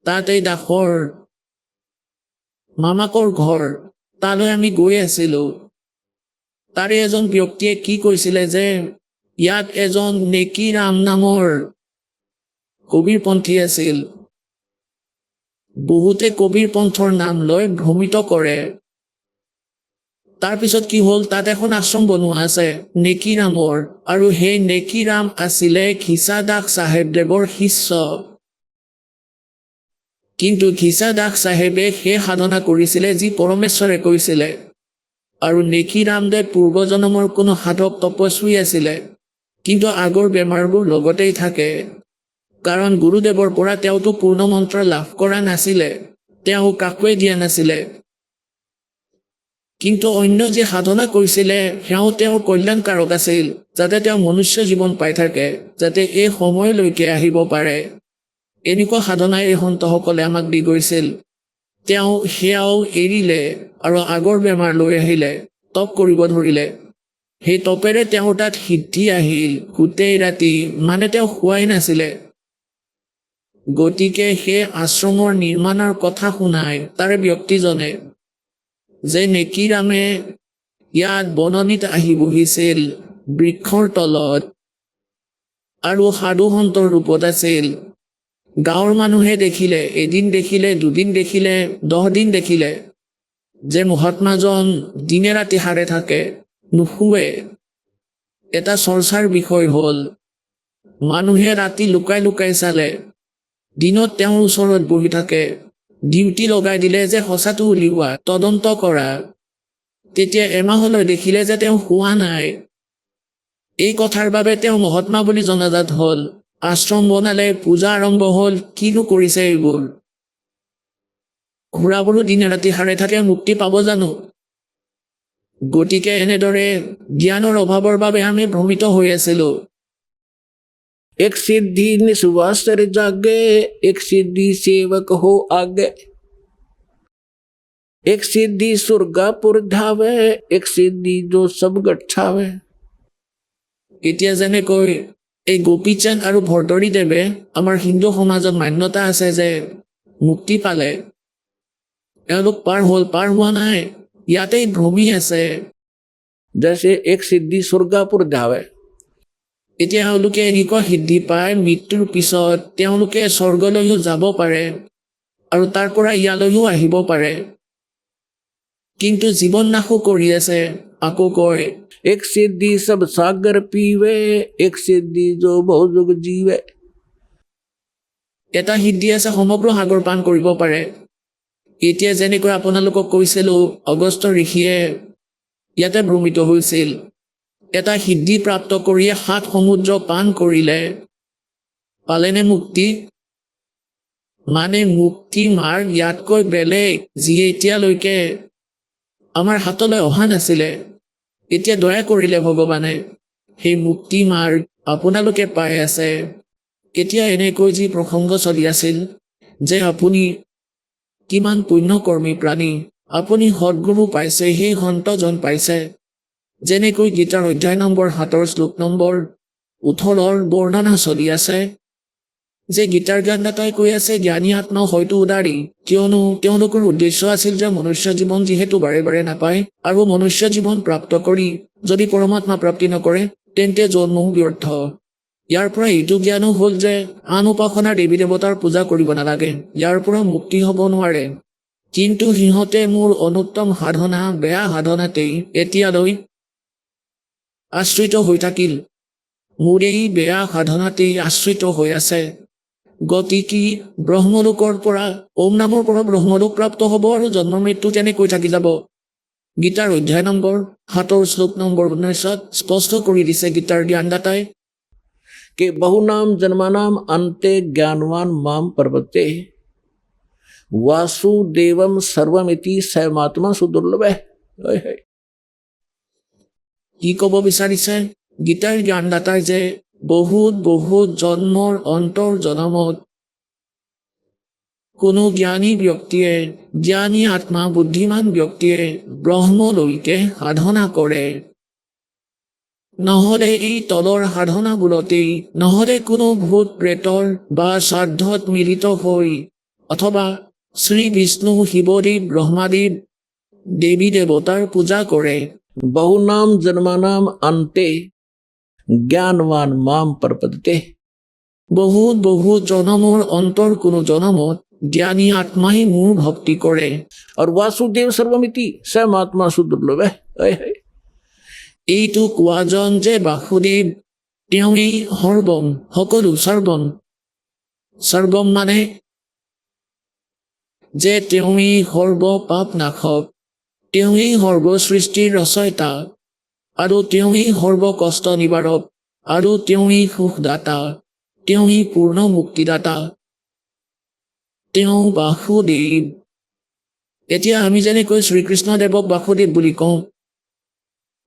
S5: তাত এই দাসৰ মামাকৰ ঘৰ, তালৈ আমি গৈ আছিলোঁ। তাৰে এজন ব্যক্তিয়ে কি কৈছিলে যে ইয়াত এজন নেকিৰাম নামৰ কবিৰপন্থী আছিল। বহুতে কবিৰ পন্থৰ নাম লৈ ভ্ৰমিত কৰে। তাৰপিছত কি হ'ল, তাত এখন আশ্ৰম বনোৱা আছে নেকিৰামৰ, আৰু সেই নেকিৰাম আছিলে ঘিচাদাস চাহেবদেৱৰ শিষ্য। কিন্তু ঘিচাদাস চাহেবে সেই সাধনা কৰিছিলে যি পৰমেশ্বৰে কৈছিলে। আৰু নেকিৰামদেৱ পূৰ্বজন্মৰ কোনো সাধক তপস্বী আছিলে। কিন্তু আগৰ বেমাৰবোৰ লগতেই থাকে, কাৰণ গুৰুদেৱৰ পৰা তেওঁতো পূৰ্ণ মন্ত্ৰ লাভ কৰা নাছিলে। তেওঁ কাকোৱে দিয়া নাছিলে। কিন্তু অন্য যে সাধনা কৰিছিলে সেয়াও তেওঁৰ কল্যাণকাৰক আছিল, যাতে তেওঁ মনুষ্য জীৱন পাই থাকে, যাতে এই সময়লৈকে আহিব পাৰে। এনেকুৱা সাধনাই এই সন্তসকলে আমাক দি গৈছিল। তেওঁ সেয়াও এৰিলে আৰু আগৰ বেমাৰ লৈ আহিলে, তপ কৰিব ধৰিলে। সেই তপেৰে তেওঁৰ তাত সিদ্ধি আহিল গোটেই ৰাতি, মানে তেওঁ শুৱাই নাছিলে। গতিকে সেই আশ্ৰমৰ নিৰ্মাণৰ কথা শুনাই তাৰে ব্যক্তিজনে যে নেকিৰামে ইয়াত বননিত আহি বহিছিল বৃক্ষৰ তলত আৰু সাধু সন্তৰ ৰূপত আছিল। গাঁৱৰ মানুহে দেখিলে, এদিন দেখিলে, দুদিন দেখিলে, 10 দিন দেখিলে যে মহাত্মাজন দিনে ৰাতি সাৰে থাকে, নুশুৱে। এটা চৰ্চাৰ বিষয় হ'ল। মানুহে ৰাতি লুকাই লুকাই চালে, দিনত তেওঁৰ ওচৰত বহি থাকে। ডিউটি লগাই দিলে যে সঁচাটো উলিওৱা, তদন্ত কৰা। তেতিয়া এমাহলৈ দেখিলে যে তেওঁ শুৱা নাই। এই কথাৰ বাবে তেওঁ মহাত্মা বুলি জনাজাত হ'ল। আশ্ৰম বনালে, পূজা আৰম্ভ হ'ল, কিনো কৰিছে এইবোৰ? ঘোঁৰাবোৰো দিনে ৰাতি সাৰে থাকে, মুক্তি পাব জানো? গতিকে এনেদৰে জ্ঞানৰ অভাৱৰ বাবে আমি ভ্ৰমিত হৈ আছিলোঁ।
S6: एक सिद्धि निस्वासर जागे, एक सिद्धि सेवक हो आगे। एक सिद्धि स्वर्गापुर धावे, एक सिद्धि जो सब गच्छावे।
S5: এতিয়া যেনেকৈ এই গোপীচাঁদ আৰু ভৰ্দৰী দেৱে আমাৰ হিন্দু সমাজত মান্যতা আছে যে মুক্তি পালে, এওঁলোক পাৰ হ'ল, পাৰ হোৱা নাই, ইয়াতেই ভ্ৰমি আছে।
S6: जैसे एक सिद्धि स्वर्गापुर धावे,
S5: এতিয়া এওঁলোকে এনেকুৱা সিদ্ধি পায়, মৃত্যুৰ পিছত তেওঁলোকে স্বৰ্গলৈও যাব পাৰে আৰু তাৰ পৰা ইয়ালৈও আহিব পাৰে। কিন্তু জীৱন নাশো কৰি আছে। আকৌ কয়
S6: एक सिद्धि सब सागर पीवे, एक सिद्धि जो बहुजुग जीवे।
S5: এটা সিদ্ধি আছে সমগ্ৰ সাগৰ পান কৰিব পাৰে। এতিয়া যেনেকৈ আপোনালোকক কৈছিলোঁ, অগস্ত্য ঋষিয়ে ইয়াতে ভ্ৰমিত হৈছিল। এটা সিদ্ধি প্ৰাপ্ত কৰিয়ে 7 সমুদ্ৰ পান কৰিলে। পালেনে মুক্তি? মানে মুক্তি মাৰ্গ ইয়াতকৈ বেলেগ, যিয়ে এতিয়ালৈকে আমাৰ হাতলৈ অহা নাছিলে। এতিয়া দয়া কৰিলে ভগৱানে সেই মুক্তি মাৰ্গ আপোনালোকে পাই আছে। এতিয়া এনেকৈ যি প্ৰসংগ চলি আছিল যে আপুনি কিমান পুণ্যকৰ্মী প্ৰাণী, আপুনি সদ্গুৰু পাইছে, সেই সন্তজন পাইছে। যেনেকৈ গীতাৰ অধ্যায় নম্বৰ 7 শ্লোক নম্বৰ 18 বৰ্ণনা চলি আছে যে গীতাৰ জ্ঞানদাতাই কৈ আছে, জ্ঞানী আত্মা হয়তো উদাৰী, কিয়নো তেওঁলোকৰ উদ্দেশ্য আছিল যে মনুষ্য জীৱন যিহেতু বাৰে বাৰে নাপায় আৰু মনুষ্য জীৱন প্ৰাপ্ত কৰি যদি পৰমাত্মা প্ৰাপ্তি নকৰে তেন্তে জন্ম ব্যৰ্থ। ইয়াৰ পৰা এইটো জ্ঞানো হ'ল যে আন উপাসনাৰ দেৱী দেৱতাৰ পূজা কৰিব নালাগে, ইয়াৰ পৰা মুক্তি হ'ব নোৱাৰে। কিন্তু সিহঁতে মোৰ অনুত্তম সাধনা, বেয়া সাধনাতেই এতিয়ালৈ আশ্ৰিত হৈ থাকিল। মোৰ এই বেয়া সাধনাতেই আশ্ৰিত হৈ আছে। গতিকে ব্ৰহ্মলোকৰ পৰা ওম নামৰ পৰা ব্ৰহ্মলোক প্ৰাপ্ত হ'ব আৰু জন্ম মৃত্যু তেনেকৈ থাকি যাব। গীতাৰ অধ্যায় নম্বৰ 7 শ্লোক নম্বৰ 19 স্পষ্ট কৰি দিছে গীতাৰ জ্ঞানদাতাই
S6: के बहुनाम जन्मानाम अंते ज्ञानवान माम प्रपत्ते, वासुदेवम सर्वमिति सैमात्मा सुदुर्लभे।
S5: কি ক'ব বিচাৰিছে গীতাৰ জ্ঞানদাতাই যে বহুত বহুত জন্মৰ অন্তৰ জনমত কোনো জ্ঞানী ব্যক্তিয়ে, জ্ঞানী আত্মা বুদ্ধিমান ব্যক্তিয়ে ব্ৰহ্মলৈকে সাধনা কৰে। নহ'লে এই তলৰ সাধনাবোৰতেই, নহ'লে কোনো ভূত প্ৰেতৰ বা শ্ৰাদ্ধত মিলিত হৈ অথবা শ্ৰী বিষ্ণু, শিৱদেৱ, ব্ৰহ্মাদেৱ, দেৱী দেৱতাৰ পূজা কৰে।
S6: बहुनाम जन्मानाम अंते ज्ञानवान माम प्रपद्यते।
S5: বহুত বহুত জনমৰ অন্তৰ কোনো জনমত জ্ঞানী আত্মাই মোৰ ভক্তি কৰে।
S6: और वासुदेव सर्वमिति सैमात्मा सुदुर्लभे।
S5: এইটো কোৱাজন যে বাসুদেৱ তেওঁৱেই সৰ্বম, সকলো সৰ্বম। সৰ্বম মানে যে তেওঁৱেই সৰ্ব পাপ নাশক, তেওঁৱেই সৰ্ব সৃষ্টিৰ ৰচয়িতা আৰু তেওঁৱেই সৰ্ব কষ্ট নিবাৰক আৰু তেওঁৱেই সুখদাতা, তেওঁৱেই পূৰ্ণ মুক্তিদাতা। তেওঁ বাসুদেৱ। এতিয়া আমি যেনেকৈ শ্ৰীকৃষ্ণদেৱক বাসুদেৱ বুলি কওঁ,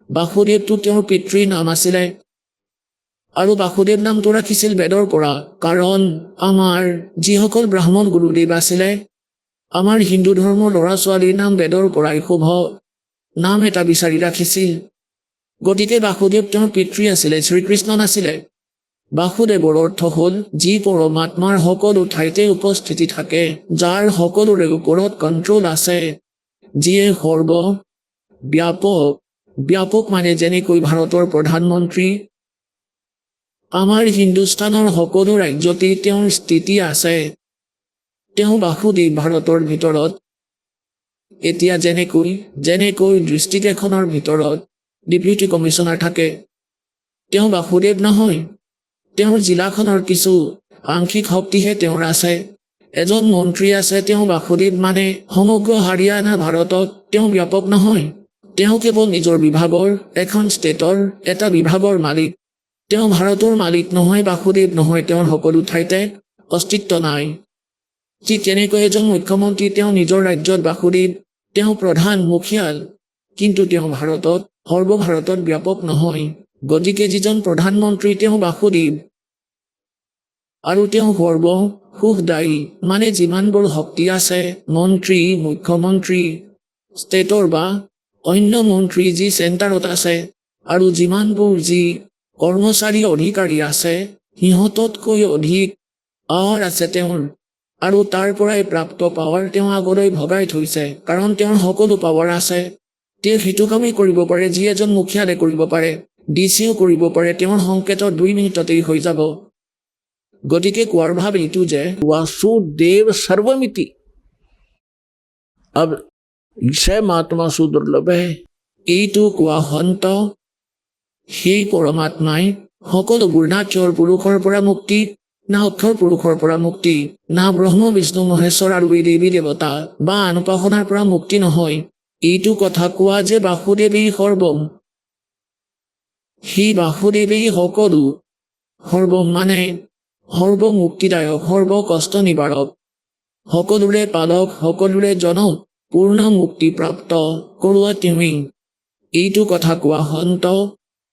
S5: বাসুদেৱটো তেওঁৰ পিতৃৰ নাম আছিলে আৰু বাসুদেৱ নামটো ৰাখিছিল বেদৰ পৰা, কাৰণ আমাৰ যিসকল ব্ৰাহ্মণ গুৰুদেৱ আছিলে, আমাৰ হিন্দু ধৰ্মৰ ল'ৰা ছোৱালীৰ নাম বেদৰ পৰাই শুভ নাম এটা বিচাৰি ৰাখিছিল। গতিকে বাসুদেৱ তেওঁৰ পিতৃ আছিলে, শ্ৰীকৃষ্ণ নাছিলে। বাসুদেৱৰ অৰ্থ হ'ল যি পৰমাত্মাৰ সকলো ঠাইতে উপস্থিতি থাকে, যাৰ সকলোৰে ওপৰত কণ্ট্ৰল আছে, যিয়ে সৰ্ব ব্যাপক। ব্যাপক মানে যেনেকৈ ভাৰতৰ প্ৰধানমন্ত্ৰী, আমাৰ হিন্দুস্তানৰ সকলো ৰাজ্যতেই তেওঁৰ স্থিতি আছে। তেওঁ বাসুদেৱ ভাৰতৰ ভিতৰত। এতিয়া যেনেকৈ ডিষ্ট্ৰিক্ট এখনৰ ভিতৰত ডেপুটি কমিশ্যনাৰ থাকে, তেওঁ বাসুদেৱ নহয়, তেওঁৰ জিলাখনৰ কিছু আংশিক শক্তিহে তেওঁৰ আছে। এজন মন্ত্ৰী আছে, তেওঁ বাসুদেৱ মানে সমগ্ৰ হাৰিয়ানা ভাৰতত তেওঁ ব্যাপক নহয়। তেওঁ কেৱল নিজৰ বিভাগৰ, এখন ষ্টেটৰ এটা বিভাগৰ মালিক। তেওঁ ভাৰতৰ মালিক নহয়, বাসুদেৱ নহয়, তেওঁৰ সকলো ঠাইতে অস্তিত্ব নাই। ঠিক তেনেকৈ এজন মুখ্যমন্ত্ৰী, তেওঁ নিজৰ ৰাজ্যত বাসুদেৱ, তেওঁ প্ৰধান মুখিয়াল, কিন্তু তেওঁ ভাৰতত সৰ্বভাৰতত ব্যাপক নহয়। গতিকে যিজন প্ৰধানমন্ত্ৰী তেওঁ বাসুদেৱ আৰু তেওঁ সৰ্ব সুখদায়ী, মানে যিমানবোৰ শক্তি আছে, মন্ত্ৰী, মুখ্যমন্ত্ৰী, ষ্টেটৰ বা অন্য মন্ত্ৰী যি চেণ্টাৰত আছে, আৰু যিমানবোৰ যি কৰ্মচাৰী অধিকাৰী আছে, সিহঁততকৈ অধিক পাৱাৰ আছে তেওঁৰ, আৰু তাৰ পৰাই প্ৰাপ্ত পাৱাৰ তেওঁ আগলৈ ভগাই থৈছে, কাৰণ তেওঁৰ সকলো পাৱাৰ আছে। তেওঁ সেইটো কামেই কৰিব পাৰে যি এজন মুখিয়ালে কৰিব পাৰে, ডিচিও কৰিব পাৰে, তেওঁৰ সংকেতত 2 মিনিটতেই হৈ যাব। গতিকে কোৱাৰ ভাৱ এইটো যে
S6: वासुदेव सर्वमिति। अब ईशय महात्मा सुदुर्लभ है।
S5: এইটো কোৱা হন্ত সেই পৰমাত্মাই সকলোবোৰ না চৰ পুৰুষৰ পৰা মুক্তি, না অক্ষৰ পুৰুষৰ পৰা মুক্তি, না ব্ৰহ্ম বিষ্ণু মহেশ্বৰ আৰু এই দেৱী দেৱতা বা আন উপাসনাৰ পৰা মুক্তি নহয়। এইটো কথা কোৱা যে বাসুদেৱেই সৰ্বম, সেই বাসুদেৱেই সকলো। সৰ্বম মানে সৰ্ব মুক্তিদায়ক, সৰ্ব কষ্ট নিবাৰক, সকলোৰে পালক, সকলোৰে জনক, পূৰ্ণ মুক্তি প্ৰাপ্ত কৰোৱা তুমি। এইটো কথা কোৱা হন্ত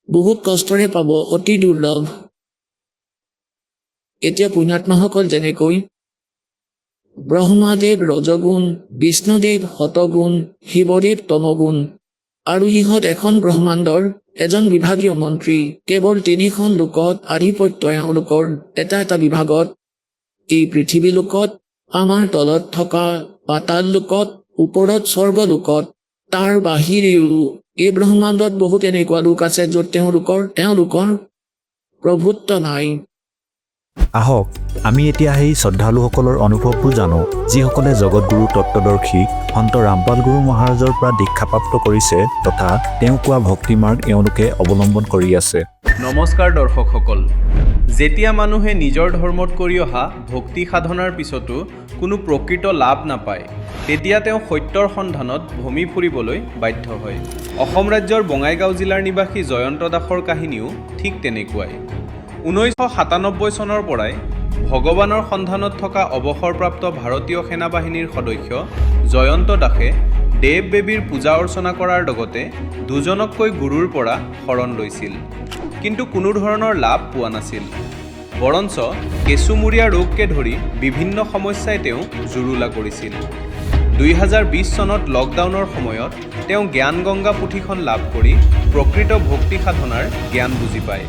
S5: বহুত কষ্টৰে পাব, অতি দুৰ্লভ। এতিয়া পুণ্যাত্মাসকল যেনেকৈ ব্ৰহ্মাদেৱ ৰজগুণ, বিষ্ণুদেৱ শতগুণ, শিৱদেৱ তমগুণ, আৰু ইহঁত এখন ব্ৰহ্মাণ্ডৰ এজন বিভাগীয় মন্ত্ৰী, কেৱল 3খন লোকত আধিপত্য এওঁলোকৰ এটা এটা বিভাগত। এই পৃথিৱী লোকত, আমাৰ তলত থকা পাতাল লোকত, ওপৰত স্বৰ্গ লোকত, তাৰ বাহিৰেও এই ব্ৰহ্মাণ্ডত বহুত এনেকুৱা লোক আছে য'ত তেওঁলোকৰ প্ৰভুত্ব নাই।
S7: আহক আমি এতিয়া সেই শ্ৰদ্ধালুসকলৰ অনুভৱবোৰ জানো, যিসকলে জগতগুৰু তত্ত্বদৰ্শী সন্ত ৰামপাল গুৰু মহাৰাজৰ পৰা দীক্ষাপ্ৰাপ্ত কৰিছে তথা তেওঁ কোৱা ভক্তিমাৰ্গ এওঁলোকে অৱলম্বন কৰি আছে।
S8: নমস্কাৰ দৰ্শকসকল। যেতিয়া মানুহে নিজৰ ধৰ্মত কৰি অহা ভক্তি সাধনাৰ পিছতো কোনো প্ৰকৃত লাভ নাপায়, তেতিয়া তেওঁ সত্যৰ সন্ধানত ভ্ৰমি ফুৰিবলৈ বাধ্য হয়। অসম ৰাজ্যৰ বঙাইগাঁও জিলাৰ নিবাসী জয়ন্ত দাসৰ কাহিনীও ঠিক তেনেকুৱাই। 1997 চনৰ পৰাই ভগৱানৰ সন্ধানত থকা অৱসৰপ্ৰাপ্ত ভাৰতীয় সেনাবাহিনীৰ সদস্য জয়ন্ত দাসে দেৱ দেৱীৰ পূজা অৰ্চনা কৰাৰ লগতে দুজনকৈ গুৰুৰ পৰা শৰণ লৈছিল, কিন্তু কোনো ধৰণৰ লাভ পোৱা নাছিল। বৰঞ্চ কেঁচুমূৰীয়া ৰোগকে ধৰি বিভিন্ন সমস্যাই তেওঁ জুৰুলা কৰিছিল। 2020 চনত লকডাউনৰ সময়ত তেওঁ জ্ঞান গংগা পুথিখন লাভ কৰি প্ৰকৃত ভক্তি সাধনাৰ জ্ঞান বুজি পায়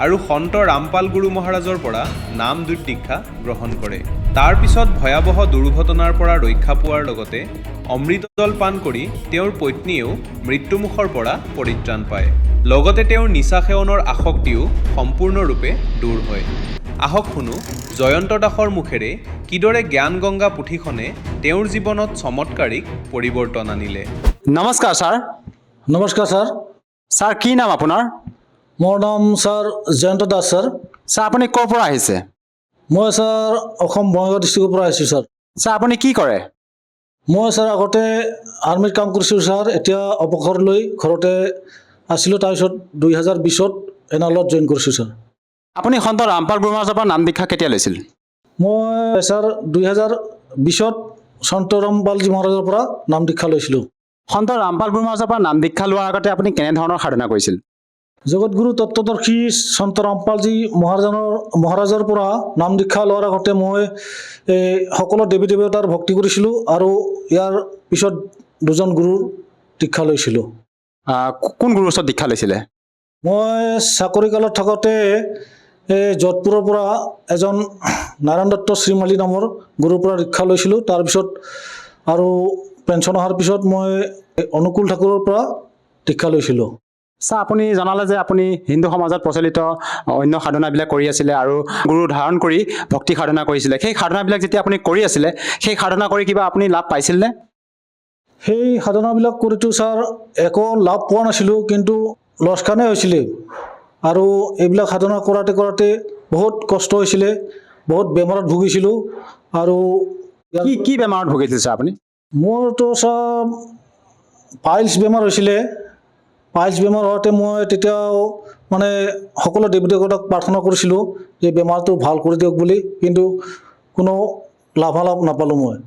S8: আৰু সন্ত ৰামপাল গুৰু মহাৰাজৰ পৰা নাম দীক্ষা গ্ৰহণ কৰে। তাৰ পিছত ভয়াৱহ দুৰ্ঘটনাৰ পৰা ৰক্ষা পোৱাৰ লগতে অমৃত জল পান কৰি তেওঁৰ পত্নীয়েও মৃত্যুমুখৰ পৰা পৰিত্ৰাণ পায়। লগতে তেওঁৰ নিচা সেৱনৰ আসক্তিও সম্পূৰ্ণৰূপে দূৰ হয়। আহক শুনো জয়ন্ত দাসৰ মুখেৰে কিদৰে জ্ঞান গংগা পুথিখনে তেওঁৰ জীৱনত চমৎকাৰিক পৰিৱৰ্তন আনিলে।
S9: নমস্কাৰ ছাৰ।
S6: नमस्कार सर।
S9: ছাৰ কি নাম আপোনাৰ?
S6: मोर नाम सर जयंत दास सर।
S9: ছাৰ আপুনি ক'ৰ পৰা আহিছে?
S6: मैं सर অসম বঙাইগাঁও ডিষ্ট্ৰিক্টৰ পৰা আহিছোঁ সৰ।
S9: ছাৰ আপুনি কি কৰে?
S6: মই সৰ আগতে আৰ্মিত কাম কৰিছিলোঁ সৰ, এতিয়া অৱসৰ লৈ ঘৰতে আছিলোঁ। তাৰপিছত 2020 এনালত জইন কৰিছোঁ সৰ।
S9: আপুনি সন্ত ৰামপাল গুৰু মহাৰাজৰ পৰা নাম দীক্ষা কেতিয়া লৈছিল?
S6: মই সৰ 2020
S10: সন্ত ৰামপালজী মহাৰাজৰ পৰা নাম দীক্ষা লৈছিলোঁ।
S9: সন্ত ৰামপাল গুৰু মহাৰাজৰ পৰা নাম দীক্ষা লোৱাৰ আগতে আপুনি কেনেধৰণৰ সাধনা কৰিছিল?
S10: জগতগুৰু তত্ত্বদৰ্শী সন্ত ৰামপালজী মহাৰাজৰ পৰা নাম দীক্ষা লোৱাৰ আগতে মই সকলো দেৱী দেৱতাৰ ভক্তি কৰিছিলোঁ আৰু ইয়াৰ পিছত দুজন গুৰুৰ দীক্ষা লৈছিলোঁ।
S9: কোন গুৰুৰ ওচৰত দীক্ষা লৈছিলে?
S10: মই চাকৰি কালত থাকোঁতে যোধপুৰৰ পৰা এজন নাৰায়ণ দত্ত শ্ৰীমালী নামৰ গুৰুৰ পৰা দীক্ষা লৈছিলোঁ। তাৰপিছত আৰু পেঞ্চন অহাৰ পিছত মই অনুকূল ঠাকুৰৰ পৰা দীক্ষা লৈছিলোঁ।
S9: ছাৰ, আপুনি জনালে যে আপুনি হিন্দু সমাজত প্ৰচলিত অন্য সাধনাবিলাক কৰি আছিলে আৰু গুৰু ধাৰণ কৰি ভক্তি সাধনা কৰিছিলে। সেই সাধনাবিলাক যেতিয়া আপুনি কৰি আছিলে, সেই সাধনা কৰি কিবা আপুনি লাভ পাইছিলনে?
S10: সেই সাধনাবিলাক কৰিতো ছাৰ একো লাভ পোৱা নাছিলোঁ, কিন্তু লোকচানেই হৈছিলে। আৰু এইবিলাক সাধনা কৰাতে বহুত কষ্ট হৈছিলে, বহুত বেমাৰত ভুগিছিলোঁ। আৰু
S9: কি বেমাৰত ভুগিছিল ছাৰ আপুনি?
S10: মোৰতো ছাৰ পাইলছ বেমাৰ হৈছিলে। পাইলছ বেমাৰ হোৱাতে মই তেতিয়াও মানে সকলো দেৱী দেৱতাক প্ৰাৰ্থনা কৰিছিলোঁ যে বেমাৰটো ভাল কৰি দিয়ক বুলি, কিন্তু কোনো লাভালাভ নাপালোঁ মই।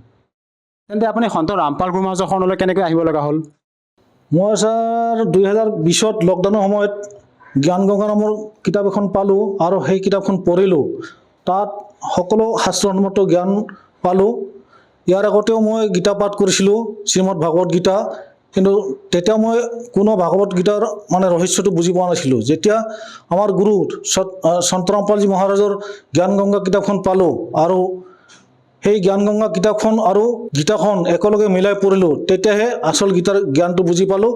S9: তেন্তে আপুনি সন্ত ৰামপাল গুৰু মহাৰাজৰ শৰণলৈ কেনেকৈ আহিব লগা হ'ল?
S10: মই ছাৰ 2020ত লকডাউনৰ সময়ত জ্ঞান গংগা নামৰ কিতাপ এখন পালোঁ আৰু সেই কিতাপখন পঢ়িলোঁ। তাত সকলো শাস্ত্ৰসন্মত জ্ঞান পালোঁ। ইয়াৰ আগতেও মই গীতা পাঠ কৰিছিলোঁ, শ্ৰীমদ ভাগৱত গীতা, কিন্তু তেতিয়া মই কোনো ভাগৱত গীতাৰ মানে ৰহস্যটো বুজি পোৱা নাছিলোঁ। যেতিয়া আমাৰ গুৰু সন্ত ৰামপালজী মহাৰাজৰ জ্ঞান গংগা কিতাপখন পালোঁ আৰু সেই জ্ঞান গংগা কিতাপখন আৰু গীতাখন একেলগে মিলাই পঢ়িলোঁ, তেতিয়াহে আচল গীতাৰ জ্ঞানটো বুজি পালোঁ।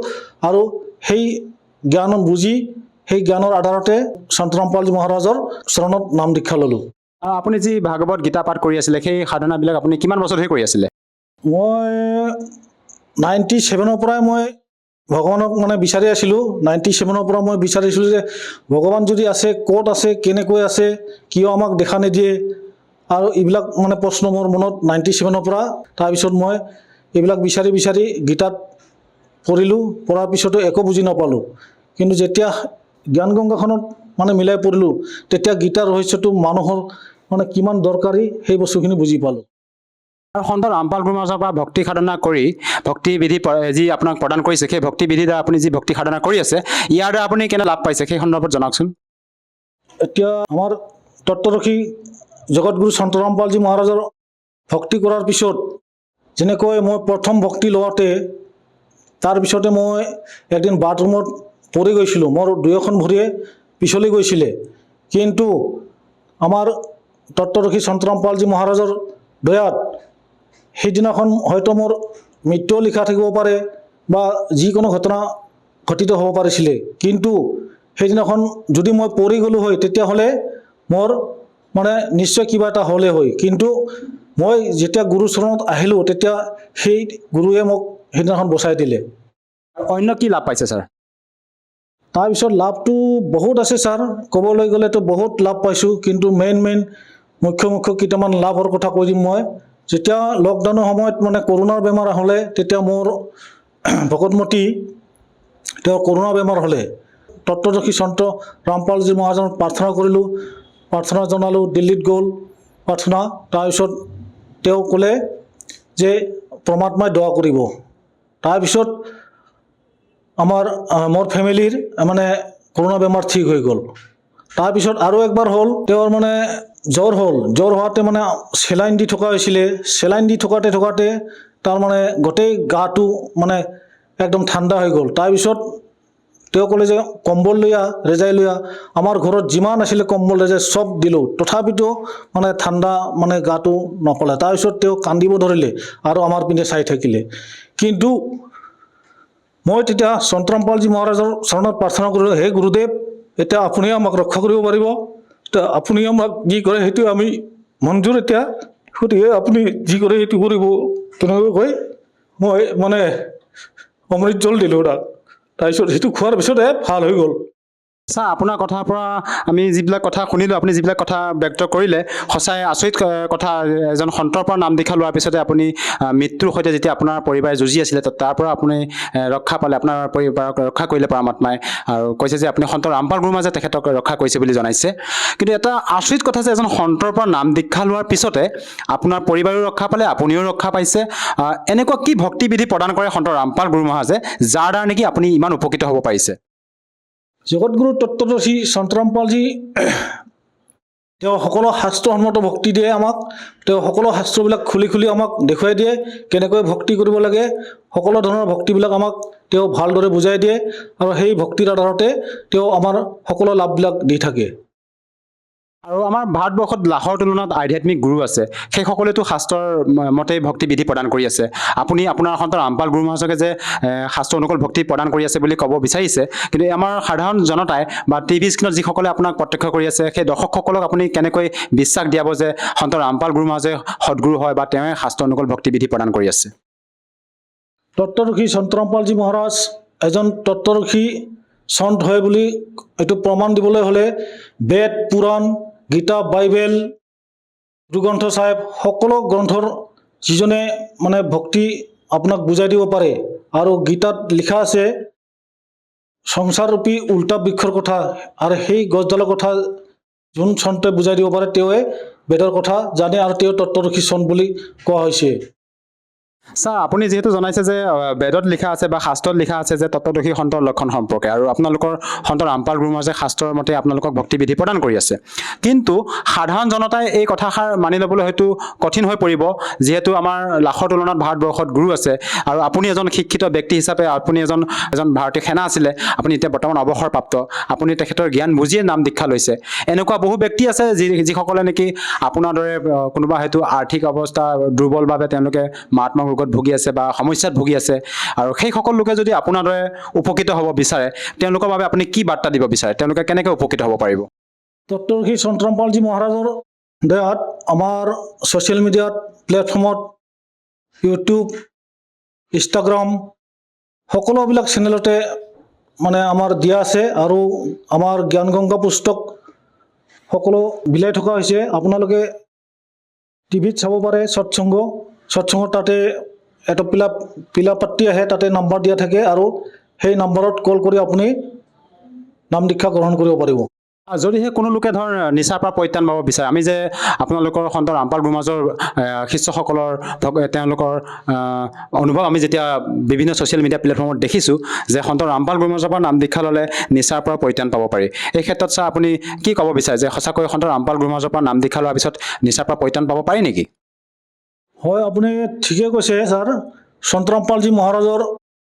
S10: আৰু সেই জ্ঞান বুজি সেই জ্ঞানৰ আধাৰতে সন্ত ৰামপালজী মহাৰাজৰ চৰণত নাম দীক্ষা ল'লোঁ।
S9: আপুনি যি ভাগৱত গীতা পাঠ কৰি আছিলে, সেই সাধনাবিলাক আপুনি কিমান বছৰ ধৰি কৰি আছিলে?
S10: মই 97ৰ পৰাই মই ভগৱানক মানে বিচাৰি আছিলোঁ। 97ৰ পৰা মই বিচাৰিছিলোঁ যে ভগৱান যদি আছে, ক'ত আছে, কেনেকৈ আছে, কিয় আমাক দেখা নিদিয়ে, আৰু এইবিলাক মানে প্ৰশ্ন মোৰ মনত 97ৰ পৰা। তাৰপিছত মই এইবিলাক বিচাৰি গীতাত পঢ়িলোঁ। পঢ়াৰ পিছতো একো বুজি নাপালোঁ, কিন্তু যেতিয়া জ্ঞান গংগাখনত মানে মিলাই পঢ়িলোঁ, তেতিয়া গীতাৰ ৰহস্যটো মানুহৰ মানে কিমান দৰকাৰী সেই বস্তুখিনি বুজি পালোঁ।
S9: আৰু সন্ত ৰামপাল গুৰু মহাৰাজৰ পৰা ভক্তি সাধনা কৰি ভক্তি বিধি যি আপোনাক প্ৰদান কৰিছে, সেই ভক্তি বিধিৰ দ্বাৰা আপুনি যি ভক্তি সাধনা কৰি আছে, ইয়াৰ দ্বাৰা আপুনি কেনে লাভ পাইছে সেই সন্দৰ্ভত জনাওকচোন।
S10: এতিয়া আমাৰ তত্ত্বদৰ্শী জগতগুৰু সন্ত ৰামপালজী মহাৰাজৰ ভক্তি কৰাৰ পিছত যেনেকৈ মই প্ৰথম ভক্তি লোৱাতে তাৰপিছতে মই এদিন বাথৰুমত পৰি গৈছিলোঁ। মোৰ দুয়োখন ভৰিয়ে পিছলি গৈছিলে, কিন্তু আমাৰ তত্ত্বদৰ্শী সন্ত ৰামপালজী মহাৰাজৰ দয়াত সেইদিনাখন হয়তো মোৰ মৃত্যুও লিখা থাকিব পাৰে বা যিকোনো ঘটনা ঘটিত হ'ব পাৰিছিলে, কিন্তু সেইদিনাখন যদি মই পৰি গ'লোঁ হয়, তেতিয়াহ'লে মোৰ মানে নিশ্চয় কিবা এটা হ'লে হয়। কিন্তু মই যেতিয়া গুৰু চৰণত আহিলোঁ, তেতিয়া সেই গুৰুৱে মোক সেইদিনাখন বচাই দিলে।
S9: অন্য কি লাভ পাইছে ছাৰ?
S10: তাৰপিছত লাভটো বহুত আছে ছাৰ, ক'বলৈ গ'লেতো বহুত লাভ পাইছোঁ, কিন্তু মেইন মুখ্য কেইটামান লাভৰ কথা কৈ দিম মই। যেতিয়া লকডাউনৰ সময়ত মানে কৰোণাৰ বেমাৰ হ'লে, তেতিয়া মোৰ ভকতমতী তেওঁৰ কৰোণা বেমাৰ হ'লে তত্ত্বদৰ্শী সন্ত ৰামপালজী মহাৰাজক প্ৰাৰ্থনা কৰিলোঁ, প্ৰাৰ্থনা জনালোঁ, দিল্লীত গ'ল প্ৰাৰ্থনা। তাৰপিছত তেওঁ ক'লে যে পৰমাত্মাই দোৱা কৰিব। তাৰপিছত মোৰ ফেমিলিৰ মানে কৰোণা বেমাৰ ঠিক হৈ গ'ল। তাৰপিছত আৰু একবাৰ হ'ল, তেওঁৰ মানে জ্বৰ হ'ল। জ্বৰ হোৱাতে মানে চেলাইন দি থকা হৈছিলে। চেলাইন দি থকাতে তাৰ মানে গোটেই গাটো মানে একদম ঠাণ্ডা হৈ গ'ল। তাৰপিছত তেওঁ ক'লে যে কম্বল লৈ আহ, ৰেজাই লৈ আহ। আমাৰ ঘৰত যিমান আছিলে কম্বল ৰেজাই চব দিলোঁ, তথাপিতো মানে ঠাণ্ডা মানে গাটো নকলে। তাৰপিছত তেওঁ কান্দিব ধৰিলে আৰু আমাৰ পিনে চাই থাকিলে। কিন্তু মই তেতিয়া সন্ত ৰামপালজী মহাৰাজৰ চৰণত প্ৰাৰ্থনা কৰিলোঁ, হে গুৰুদেৱ, এতিয়া আপুনি আমাক ৰক্ষা কৰিব পাৰিব, এতিয়া আপুনি আমাক যি কৰে সেইটো আমি মঞ্জুৰ। এতিয়া গতিকে আপুনি যি কৰে সেইটো কৰিব, তেনেকৈ কৈ মই মানে অমৃত জল দিলোঁ তাক। তাৰপিছত সেইটো খোৱাৰ পিছতে ভাল হৈ গ'ল।
S9: ছাৰ আপোনাৰ কথাৰ পৰা আমি যিবিলাক কথা শুনিলোঁ, আপুনি যিবিলাক কথা ব্যক্ত কৰিলে সঁচাই আচৰিত কথা। এজন সন্তৰ পৰা নাম দীক্ষা লোৱাৰ পিছতে আপুনি মৃত্যুৰ সৈতে যেতিয়া আপোনাৰ পৰিবাৰে যুঁজি আছিলে তাৰ পৰা আপুনি ৰক্ষা পালে, আপোনাৰ পৰিবাৰক ৰক্ষা কৰিলে পৰমাত্মাই, আৰু কৈছে যে আপুনি সন্ত ৰামপাল গুৰুমাজে তেখেতক ৰক্ষা কৰিছে বুলি জনাইছে। কিন্তু এটা আচৰিত কথা যে এজন সন্তৰ পৰা নাম দীক্ষা লোৱাৰ পিছতে আপোনাৰ পৰিবাৰেও ৰক্ষা পালে, আপুনিও ৰক্ষা পাইছে। এনেকুৱা কি ভক্তিবিধি প্ৰদান কৰে সন্ত ৰামপাল গুৰু মহাৰাজে যাৰ দ্বাৰা নেকি আপুনি ইমান উপকৃত হ'ব পাৰিছে?
S10: জগতগুৰু তত্ত্বদৰ্শী সন্ত ৰামপালজী তেওঁ সকলো শাস্ত্ৰসন্মত ভক্তি দিয়ে আমাক। তেওঁ সকলো শাস্ত্ৰবিলাক খুলি খুলি আমাক দেখুৱাই দিয়ে কেনেকৈ ভক্তি কৰিব লাগে। সকলো ধৰণৰ ভক্তিবিলাক আমাক তেওঁ ভালদৰে বুজাই দিয়ে, আৰু সেই ভক্তিৰ আধাৰতে তেওঁ আমাৰ সকলো লাভবিলাক দি থাকে।
S9: আৰু আমাৰ ভাৰতবৰ্ষত লাখৰ তুলনাত আধ্যাত্মিক গুৰু আছে, সেইসকলেতো শাস্ত্ৰৰ মতেই ভক্তিবিধি প্ৰদান কৰি আছে। আপুনি আপোনাৰ সন্ত ৰামপাল গুৰু মহাৰাজকে যে শাস্ত্ৰ অনুকূল ভক্তি প্ৰদান কৰি আছে বুলি ক'ব বিচাৰিছে, কিন্তু আমাৰ সাধাৰণ জনতাই বা টিভি স্ক্ৰীণত যিসকলে আপোনাক প্ৰত্যক্ষ কৰি আছে সেই দৰ্শকসকলক আপুনি কেনেকৈ বিশ্বাস দিয়াব যে সন্ত ৰামপাল গুৰু মহাৰাজে সদগুৰু হয় বা তেওঁৱে শাস্ত্ৰ অনুকূল ভক্তিবিধি প্ৰদান কৰি আছে?
S10: তত্ত্বদৰ্শী সন্ত ৰামপালজী মহাৰাজ এজন তত্ত্বদৰ্শী সন্ত হয় বুলি এইটো প্ৰমাণ দিবলৈ হ'লে বেদ, পুৰাণ, গীতা, বাইবেল, গুৰুগ্ৰন্থ চাহেব সকলো গ্ৰন্থৰ যিজনে মানে ভক্তি আপোনাক বুজাই দিব পাৰে। আৰু গীতাত লিখা আছে সংসাৰৰূপী উল্টা বৃক্ষৰ কথা, আৰু সেই গছডালৰ কথা যোন সন্তে বুজাই দিব পাৰে তেওঁৱে বেদৰ কথা জানে, আৰু তেওঁ তত্ত্বদৰ্শী সন্ত বুলি কোৱা হৈছে।
S9: ছাৰ, আপুনি যিহেতু জনাইছে যে বেদত লিখা আছে বা শাস্ত্ৰত লিখা আছে যে তত্ত্বদৰ্শী সন্তৰ লক্ষণ সম্পৰ্কে, আৰু আপোনালোকৰ সন্ত ৰামপাল গুৰু মহাৰাজে শাস্ত্ৰৰ মতে আপোনালোকক ভক্তিবিধি প্ৰদান কৰি আছে, কিন্তু সাধাৰণ জনতাই এই কথাষাৰ মানি ল'বলৈ হয়তো কঠিন হৈ পৰিব, যিহেতু আমাৰ লাখৰ তুলনাত ভাৰতবৰ্ষত গুৰু আছে, আৰু আপুনি এজন শিক্ষিত ব্যক্তি হিচাপে আপুনি এজন ভাৰতীয় সেনা আছিলে, আপুনি এতিয়া বৰ্তমান অৱসৰপ্ৰাপ্ত, আপুনি তেখেতৰ জ্ঞান বুজিয়ে নাম দীক্ষা লৈছে। এনেকুৱা বহু ব্যক্তি আছে যিসকলে নেকি আপোনাৰ দৰে কোনোবা হয়তো আৰ্থিক অৱস্থা দুৰ্বলভাৱে তেওঁলোকে মাৰাত্মক ৰোগত ভুগি আছে বা সমস্যাত ভুগি আছে, আৰু সেই সকলো লোকে যদি আপোনাৰ দৰে উপকৃত হ'ব বিচাৰে তেওঁলোকৰ বাবে আপুনি কি বাৰ্তা দিব বিচাৰে? তেওঁলোকে কেনেকৈ উপকৃত হ'ব পাৰিব?
S10: তত্ত্বদৰ্শী সন্ত ৰামপালজী মহাৰাজৰ দয়াত আমাৰ ছ'চিয়েল মিডিয়াত প্লেটফৰ্মত ইউটিউব, ইনষ্টাগ্ৰাম সকলোবিলাক চেনেলতে মানে আমাৰ দিয়া আছে, আৰু আমাৰ জ্ঞান গংগা পুস্তক সকলো বিলাই থকা হৈছে। আপোনালোকে টিভিত চাব পাৰে সৎসংগত তাতে এটা পিলা পাতি আহে, তাতে নাম্বাৰ দিয়া থাকে, আৰু সেই নাম্বাৰত কল কৰি আপুনি নাম দীক্ষা গ্ৰহণ কৰিব পাৰিব।
S9: যদিহে কোনো লোকে ধৰ নিচাৰ পৰা পৰিত্ৰাণ পাব বিচাৰে, আমি যে আপোনালোকৰ সন্ত ৰামপাল গুৰু মহাৰাজৰ শিষ্যসকলৰ তেওঁলোকৰ অনুভৱ আমি যেতিয়া বিভিন্ন ছ'চিয়েল মিডিয়া প্লেটফৰ্মত দেখিছোঁ যে সন্ত ৰামপাল গুৰু মহাৰাজৰ পৰা নাম দীক্ষা ল'লে নিচাৰ পৰা পৰিত্ৰাণ পাব পাৰি, এই ক্ষেত্ৰত ছাৰ আপুনি কি ক'ব বিচাৰে যে সঁচাকৈ সন্ত ৰামপাল গুৰু মহাৰাজৰ পৰা নাম দীক্ষা লোৱাৰ পিছত নিচাৰ পৰা পৰিত্ৰাণ পাব পাৰি নেকি?
S10: হয়, আপুনি ঠিকে কৈছে ছাৰ। সন্ত ৰামপালজী মহাৰাজৰ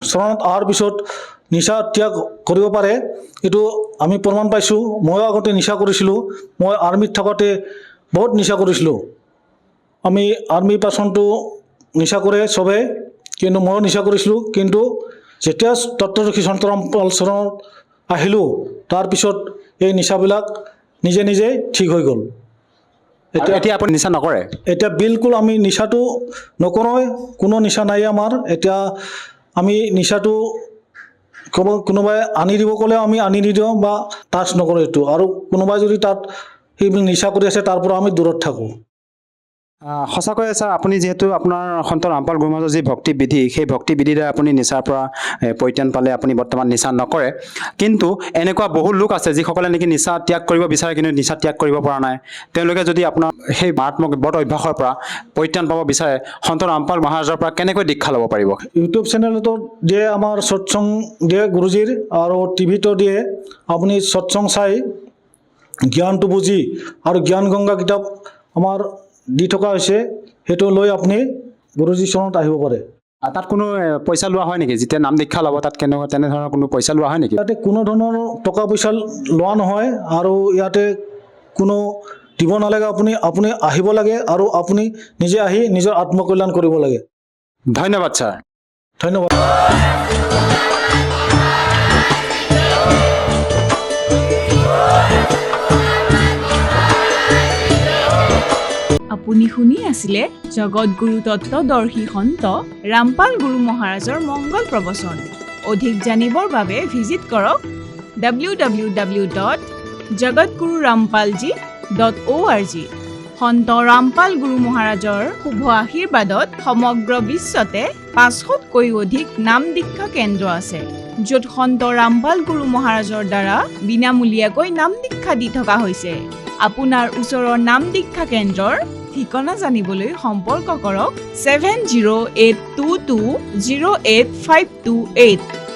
S10: চৰণত অহাৰ পিছত নিচা ত্যাগ কৰিব পাৰে, এইটো আমি প্ৰমাণ পাইছোঁ। ময়ো আগতে নিচা কৰিছিলোঁ, মই আৰ্মিত থাকোঁতে বহুত নিচা কৰিছিলোঁ। আমি আৰ্মি পাৰ্চনটো নিচা কৰে চবে, কিন্তু ময়ো নিচা কৰিছিলোঁ। কিন্তু যেতিয়া তত্ত্বদৰ্শী সন্ত ৰামপাল চৰণত আহিলোঁ তাৰপিছত এই নিচাবিলাক নিজে নিজে ঠিক হৈ গ'ল।
S9: এতিয়া আপুনি নিচা নকৰে?
S10: এতিয়া বিলকুল আমি নিচাটো নকৰোঁ, কোনো নিচা নাই আমাৰ। এতিয়া আমি নিচাটো কোনোবাই আনি দিব ক'লেও আমি আনি নিদিওঁ বা টাচ নকৰোঁ এইটো, আৰু কোনোবাই যদি তাত সেই নিচা কৰি আছে তাৰ পৰা আমি দূৰত থাকোঁ।
S9: সঁচাকৈ ছাৰ, আপুনি যিহেতু আপোনাৰ সন্ত ৰামপাল গুৰু মহাৰাজৰ যি ভক্তিবিধি, সেই ভক্তিবিধিৰে আপুনি নিচাৰ পৰা পৰিত্ৰাণ পালে, আপুনি বৰ্তমান নিচা নকৰে, কিন্তু এনেকুৱা বহু লোক আছে যিসকলে নেকি নিচা ত্যাগ কৰিব বিচাৰে কিন্তু নিচা ত্যাগ কৰিব পৰা নাই। তেওঁলোকে যদি আপোনাৰ সেই মাৰাত্মক বদ অভ্যাসৰ পৰা পৰিত্ৰাণ পাব বিচাৰে, সন্ত ৰামপাল মহাৰাজৰ পৰা কেনেকৈ দীক্ষা ল'ব পাৰিব?
S10: ইউটিউব চেনেলতো দিয়ে আমাৰ সৎসং দিয়ে গুৰুজীৰ, আৰু টিভিতো দিয়ে। আপুনি সৎসং চাই জ্ঞানটো বুজি, আৰু জ্ঞান গংগা কিতাপ আমাৰ দি থকা হৈছে, সেইটো লৈ আপুনি গুৰুজীৰ চৰণত আহিব পাৰে।
S9: তাত কোনো পইচা লোৱা হয় নেকি? যেতিয়া নাম দীক্ষা ল'ব তাত তেনেধৰণৰ কোনো পইচা লোৱা হয় নেকি?
S10: ইয়াতে কোনো ধৰণৰ টকা পইচা লোৱা নহয়, আৰু ইয়াতে কোনো দিব নালাগে। আপুনি আহিব লাগে, আৰু আপুনি নিজে আহি নিজৰ আত্মকল্যাণ কৰিব লাগে।
S9: ধন্যবাদ ছাৰ।
S10: ধন্যবাদ।
S11: আপুনি শুনি আছিলে জগতগুৰু তত্ত্বদৰ্শী সন্ত ৰামপাল গুৰু মহাৰাজৰ মংগল প্ৰবচন। অধিক জানিবৰ বাবে ভিজিট কৰক www.jagatgururampalji.org। সন্ত ৰামপাল গুৰু মহাৰাজৰ শুভ আশীৰ্বাদত সমগ্ৰ বিশ্বতে 500তকৈও অধিক নাম দীক্ষা কেন্দ্ৰ আছে, য'ত সন্ত ৰামপাল গুৰু মহাৰাজৰ দ্বাৰা বিনামূলীয়াকৈ নাম দীক্ষা দি থকা হৈছে। আপোনাৰ ওচৰৰ নাম দীক্ষা কেন্দ্ৰৰ ঠিকনা জানিবলৈ সম্পৰ্ক কৰক 7082208528।